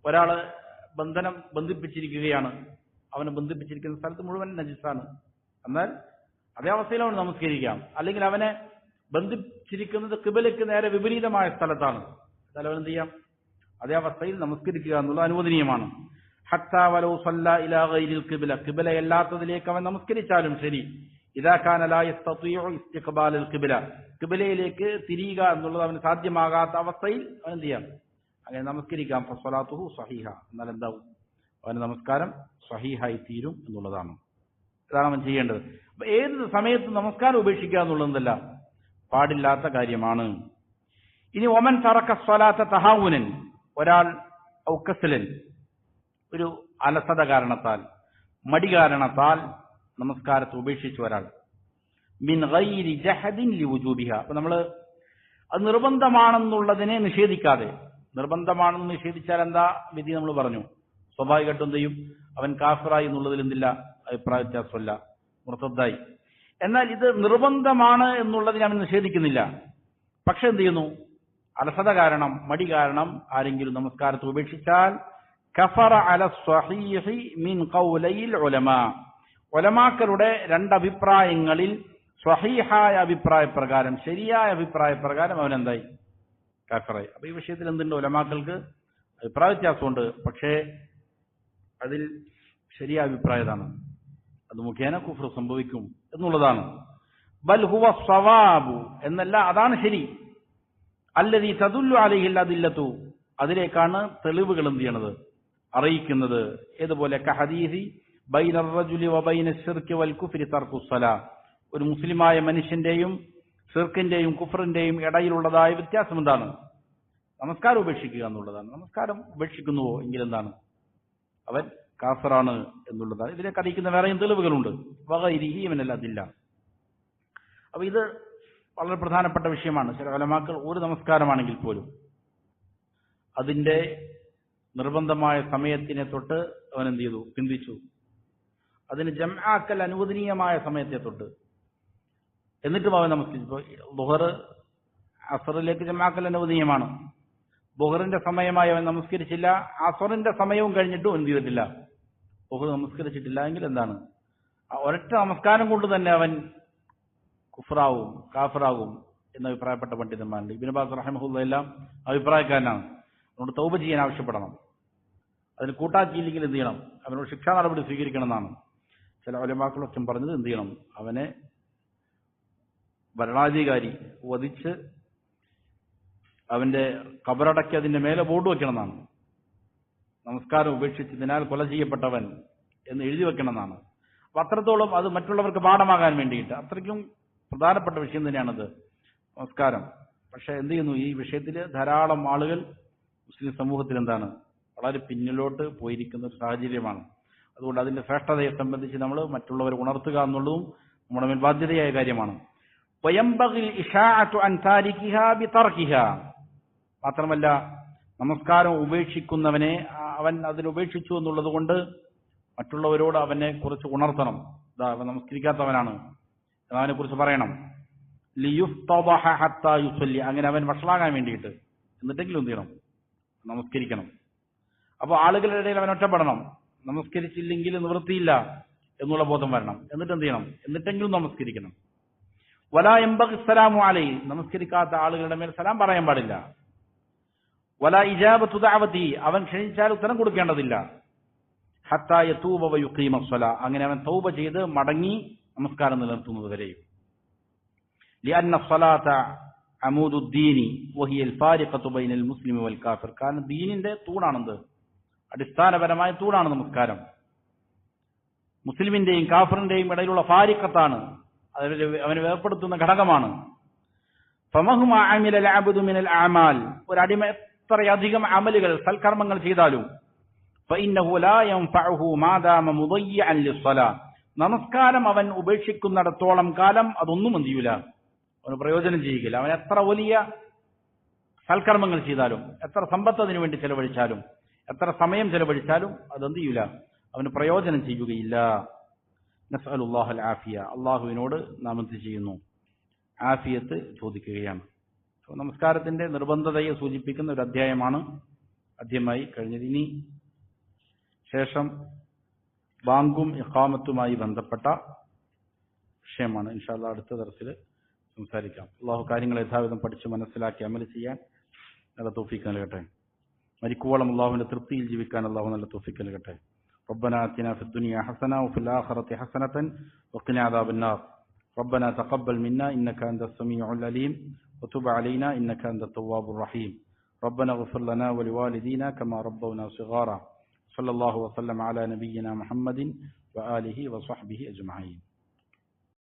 ഒരാള് ബന്ധിപ്പിച്ചിരിക്കുകയാണ്, അവനെ ബന്ധിപ്പിച്ചിരിക്കുന്ന സ്ഥലത്ത് മുഴുവൻ നജിസാണ്, എന്നാൽ അതേ അവസ്ഥയിൽ അവൻ നമസ്കരിക്കാം. അല്ലെങ്കിൽ അവനെ ബന്ധിച്ചിരിക്കുന്നത് ഖിബലയ്ക്ക് നേരെ വിപരീതമായ സ്ഥലത്താണ്, എന്നാൽ അവൻ എന്ത് ചെയ്യാം, അതേ അവസ്ഥയിൽ നമസ്കരിക്കുക എന്നുള്ളത് അനുവദനീയമാണ്. ഹത്താ വലൗ സല്ല ഇലാ ഗൈരിൽ ഖിബല, ഖിബലയല്ലാത്തതിലേക്ക് അവൻ നമസ്കരിച്ചാലും ശരി. ഇദാ കാന ലാ യസ്തതിഉ ഇസ്തിഖ്ബാലൽ ഖിബല, ഖിബലയിലേക്ക് തിരിയുക എന്നുള്ളത് അവന് സാധ്യമാകാത്ത അവസ്ഥയിൽ അവൻ എന്ത് ചെയ്യാം, അങ്ങനെ നമസ്കരിക്കാം. ഫസ്വലാത്തുഹു സഹീഹ, എന്നാൽ എന്താവും, അവന് നമസ്കാരം സഹീഹായി തീരും എന്നുള്ളതാണ്. ഇതാണ് അവൻ ചെയ്യേണ്ടത്. അപ്പൊ ഏത് സമയത്ത് നമസ്കാരം ഉപേക്ഷിക്കുക എന്നുള്ളതല്ല, പാടില്ലാത്ത കാര്യമാണ്. ഇനി ഒമൻ തറക്ക സ്വലാത്ത തഹാവുനൻ, ഒരാൾ ഔക്കസലൻ, ഒരു അലസത കാരണത്താൽ, മടി കാരണത്താൽ നമസ്കാരത്തെ ഉപേക്ഷിച്ച ഒരാൾ, മിൻ ഗൈരി ജഹദിൻ ലിവുജൂബിഹ, അപ്പൊ നമ്മള് അത് നിർബന്ധമാണെന്നുള്ളതിനെ നിഷേധിക്കാതെ, നിർബന്ധമാണെന്ന് നിഷേധിച്ചാൽ എന്താ വിധി നമ്മൾ പറഞ്ഞു, സ്വാഭാവികമായിട്ടും എന്ത് ചെയ്യും, അവൻ കാഫിറായി എന്നുള്ളതിൽ എന്തില്ല, അഭിപ്രായ വ്യത്യാസമല്ല, മുർത്തദ്ദായി. എന്നാൽ ഇത് നിർബന്ധമാണ് എന്നുള്ളതിനെ അവൻ നിഷേധിക്കുന്നില്ല. പക്ഷെ എന്ത് ചെയ്യുന്നു, അലസത കാരണം, മടി കാരണം ആരെങ്കിലും നമസ്കാരത്തെ ഉപേക്ഷിച്ചാൽ കഫറ അല സ്വഹീഹി മിൻ ഖൗലയിൽ ഉലമാ, ഉലമാക്കളുടെ രണ്ടഭിപ്രായങ്ങളിൽ സ്വഹീഹായ അഭിപ്രായ പ്രകാരം, ശരിയായ അഭിപ്രായ പ്രകാരം അവൻ എന്തായി, കാഫിറായി. അപ്പൊ ഈ വിഷയത്തിൽ എന്തുണ്ട്, ഉലമാക്കൾക്ക് അഭിപ്രായ വ്യത്യാസമുണ്ട്, പക്ഷേ അതിൽ ശരിയായ അഭിപ്രായതാണ്, അത് മുഖേന കുഫ്ർ സംഭവിക്കും എന്നുള്ളതാണ്. ബൽ ഹുവ സ്വവാബു എന്നല്ല, അതാണ് ശരി. അല്ലദീ തദുല്ലു അലൈഹിൽ അദില്ലതു, അതിലേക്കാണ് തെളിവുകൾ എന്ത് ചെയ്യണത്, അറിയിക്കുന്നത്. ഏതുപോലെ കഹദീസി ബൈനർ റജുലി വബൈന ശിർക്ക് വൽ കുഫ്രി തർക്കുസ്സലാ, ഒരു മുസ്ലിമായ മനുഷ്യന്റെയും ശിർക്കിന്റെയും കുഫറിന്റെയും ഇടയിലുള്ളതായ വ്യത്യാസം എന്താണ്, നമസ്കാരം ഉപേക്ഷിക്കുക എന്നുള്ളതാണ്. നമസ്കാരം ഉപേക്ഷിക്കുന്നുവോ എങ്കിൽ എന്താണ്, അവൻ കാഫിറാണ് എന്നുള്ളതാണ്. ഇതിലേക്ക് അറിയിക്കുന്ന വേറെയും തെളിവുകളുണ്ട്. വഗൈരിഹി മിനൽ അദില്ല. അപ്പൊ ഇത് വളരെ പ്രധാനപ്പെട്ട വിഷയമാണ്. ചില ഉലമാക്കൾ ഒരു നമസ്കാരമാണെങ്കിൽ പോലും അതിന്റെ നിർബന്ധമായ സമയത്തിനെ തൊട്ട് അവൻ എന്ത് ചെയ്തു, പിന്തിച്ചു. അതിന് ജംആക്കൽ അനുവദനീയമായ സമയത്തെ തൊട്ട്, എന്നിട്ടും അവൻ നമസ്കരിച്ചു. ദുഹർ അസറിലേക്ക് ജംആക്കൽ അനുവദനീയമാണ്, ദുഹറിന്റെ സമയമായി അവൻ നമസ്കരിച്ചില്ല, അസറിന്റെ സമയവും കഴിഞ്ഞിട്ടും എന്ത് ചെയ്തിട്ടില്ല, ദുഹർ നമസ്കരിച്ചിട്ടില്ല എങ്കിൽ എന്താണ്, ഒരൊറ്റ നമസ്കാരം കൊണ്ട് തന്നെ അവൻ കുഫ്റാവും കാഫിറാകും എന്ന് അഭിപ്രായപ്പെട്ട പണ്ഡിതന്മാരുണ്ട്. ഇബ്നു ബാസ് റഹിമഹുല്ലാഹ് എല്ലാം അഭിപ്രായക്കാരനാണ്. അതുകൊണ്ട് തൗബ ചെയ്യാൻ ആവശ്യപ്പെടണം. അതിന് കൂട്ടാക്കിയില്ലെങ്കിൽ എന്ത് ചെയ്യണം, അവനോട് ശിക്ഷാ നടപടി സ്വീകരിക്കണം എന്നാണ് ചില ഉലമാക്കളൊക്കെ പറഞ്ഞത്. എന്ത് ചെയ്യണം, അവനെ ഭരണാധികാരി വധിച്ച് അവന്റെ കബറടക്കി അതിന്റെ മേലെ ബോർഡ് വെക്കണം എന്നാണ്. നമസ്കാരം ഉപേക്ഷിച്ചതിനാൽ കൊല ചെയ്യപ്പെട്ടവൻ എന്ന് എഴുതി വെക്കണം എന്നാണ്. അപ്പൊ അത്രത്തോളം അത് മറ്റുള്ളവർക്ക് പാഠമാകാൻ വേണ്ടിയിട്ട് അത്രയ്ക്കും പ്രധാനപ്പെട്ട വിഷയം തന്നെയാണത്, നമസ്കാരം. പക്ഷെ എന്ത് ചെയ്യുന്നു, ഈ വിഷയത്തിൽ ധാരാളം ആളുകൾ മുസ്ലിം സമൂഹത്തിൽ എന്താണ്, വളരെ പിന്നിലോട്ട് പോയിരിക്കുന്ന ഒരു സാഹചര്യമാണ്. അതുകൊണ്ട് അതിന്റെ ശ്രേഷ്ഠതയെ സംബന്ധിച്ച് നമ്മൾ മറ്റുള്ളവരെ ഉണർത്തുക എന്നുള്ളതും നമ്മുടെ മേൽ ബാധ്യതയായ കാര്യമാണ്. വയംബഗിൽ ഇശാഅതു അൻ താരികിഹാ ബിതർകിഹാ, മാത്രമല്ല നമസ്കാരം ഉപേക്ഷിക്കുന്നവനെ അവൻ അതിൽ ഉപേക്ഷിച്ചു എന്നുള്ളത് കൊണ്ട് മറ്റുള്ളവരോട് അവനെ കുറിച്ച് ഉണർത്തണം. അവൻ നമസ്കരിക്കാത്തവനാണ്, അവനെ കുറിച്ച് പറയണം. ലിയുഫ്തദഹ ഹത്താ യുസല്ലി, അങ്ങനെ അവൻ വഷളാകാൻ വേണ്ടിയിട്ട് എന്നിട്ടെങ്കിലും എന്ത് ചെയ്യണം? നമസ്കരിക്കണം. അപ്പോൾ ആളുകളുടെ ഇടയിൽ അവൻ ഒറ്റപ്പെടണം. നമസ്കരിച്ചില്ലെങ്കിൽ നിവൃത്തിയില്ല എന്നുള്ള ബോധം വരണം. എന്നിട്ട് എന്ത് ചെയ്യണം? എന്നിട്ടെങ്കിലും നമസ്കരിക്കണം. വലാ യംബഗി സലാമു അലൈഹി, നമസ്കരിക്കാത്ത ആളുകളുടെ മേൽ സലാം പറയാൻ പാടില്ല. വലാ ഇജാബത്തു ദഅവതി, അവൻ ക്ഷണിച്ചാൽ ഉത്തരം കൊടുക്കേണ്ടതില്ല. ഹത്താ യതൂബ വയുഖീമ സ്വലാ, അങ്ങനെ അവൻ തൗബ ചെയ്ത് മടങ്ങി നമസ്കാരം നിലനിർത്തുന്നത് വരെയും. ലിഅന്ന സ്വലാത്ത അമൂദുദ്ദീനി വഹിയൽ ഫാരിഖത്തു ബൈനൽ മുസ്ലിമി വൽ കാഫിർ, കാരണം ദീനിന്റെ തൂണാണെന്ത്? അടിസ്ഥാനപരമായ തൂണാണ് നമസ്കാരം. മുസ്ലിമിന്റെയും കാഫറിന്റെയും ഇടയിലുള്ള ഫാരിഖത്താണ്, അവനെ വേർപ്പെടുത്തുന്ന ഘടകമാണ്. ഫമഹുമാ അമിലൽ അബ്ദു മിനൽ അഅമാൽ, ഒരു അടിമ എത്രയധികം അമലുകൾ സൽക്കർമ്മങ്ങൾ ചെയ്താലും ഫഇന്നഹു ലാ യൻഫഉഹു മാ ദാമ മുദയ്യിഅൻ ലിസ്സലാ, നമസ്കാരം അവൻ ഉപേക്ഷിക്കുന്നിടത്തോളം കാലം അതൊന്നും എന്ത് ചെയ്യൂല, അവന് പ്രയോജനം ചെയ്യുകയില്ല. അവൻ എത്ര വലിയ സൽക്കർമ്മങ്ങൾ ചെയ്താലും, എത്ര സമ്പത്ത് അതിനു വേണ്ടി ചെലവഴിച്ചാലും, എത്ര സമയം ചെലവഴിച്ചാലും അതെന്ത് ചെയ്യൂല, അവന് പ്രയോജനം ചെയ്യുകയില്ല. നസ്അലുല്ലാഹൽ ആഫിയ, അള്ളാഹുവിനോട് നാം എന്ത് ചെയ്യുന്നു? ആഫിയത്ത് ചോദിക്കുകയാണ്. നമസ്കാരത്തിന്റെ നിർബന്ധതയെ സൂചിപ്പിക്കുന്ന ഒരു അധ്യായമാണ് ആദ്യമായി കഴിഞ്ഞത്. ഇനി ശേഷം ബാങ്കും ഇഖാമത്തുമായി ബന്ധപ്പെട്ട വിഷയമാണ്. ഇൻഷാ അല്ലാഹ് അടുത്ത ദർസിൽ സംസാരിക്കാം. അള്ളാഹു കാര്യങ്ങൾ യഥാവിധം പഠിച്ച് മനസ്സിലാക്കി അമൽ ചെയ്യാൻ നല്ല തൗഫീഖ് നൽകട്ടെ. മരിക്കുവോളം അള്ളാഹുവിന്റെ തൃപ്തിയിൽ ജീവിക്കാൻ അള്ളാഹു നല്ല തൗഫീഖ് നൽകട്ടെ. ربنا آتنا في الدنيا حسنة وفي الآخرة حسنة وقنا عذاب النار. ربنا تقبل منا إنك أنت السميع العليم وتب علينا إنك أنت التواب الرحيم. ربنا اغفر لنا ولوالدينا كما ربونا صغارا. صلى الله وسلم على نبينا محمد وآله وصحبه أجمعين.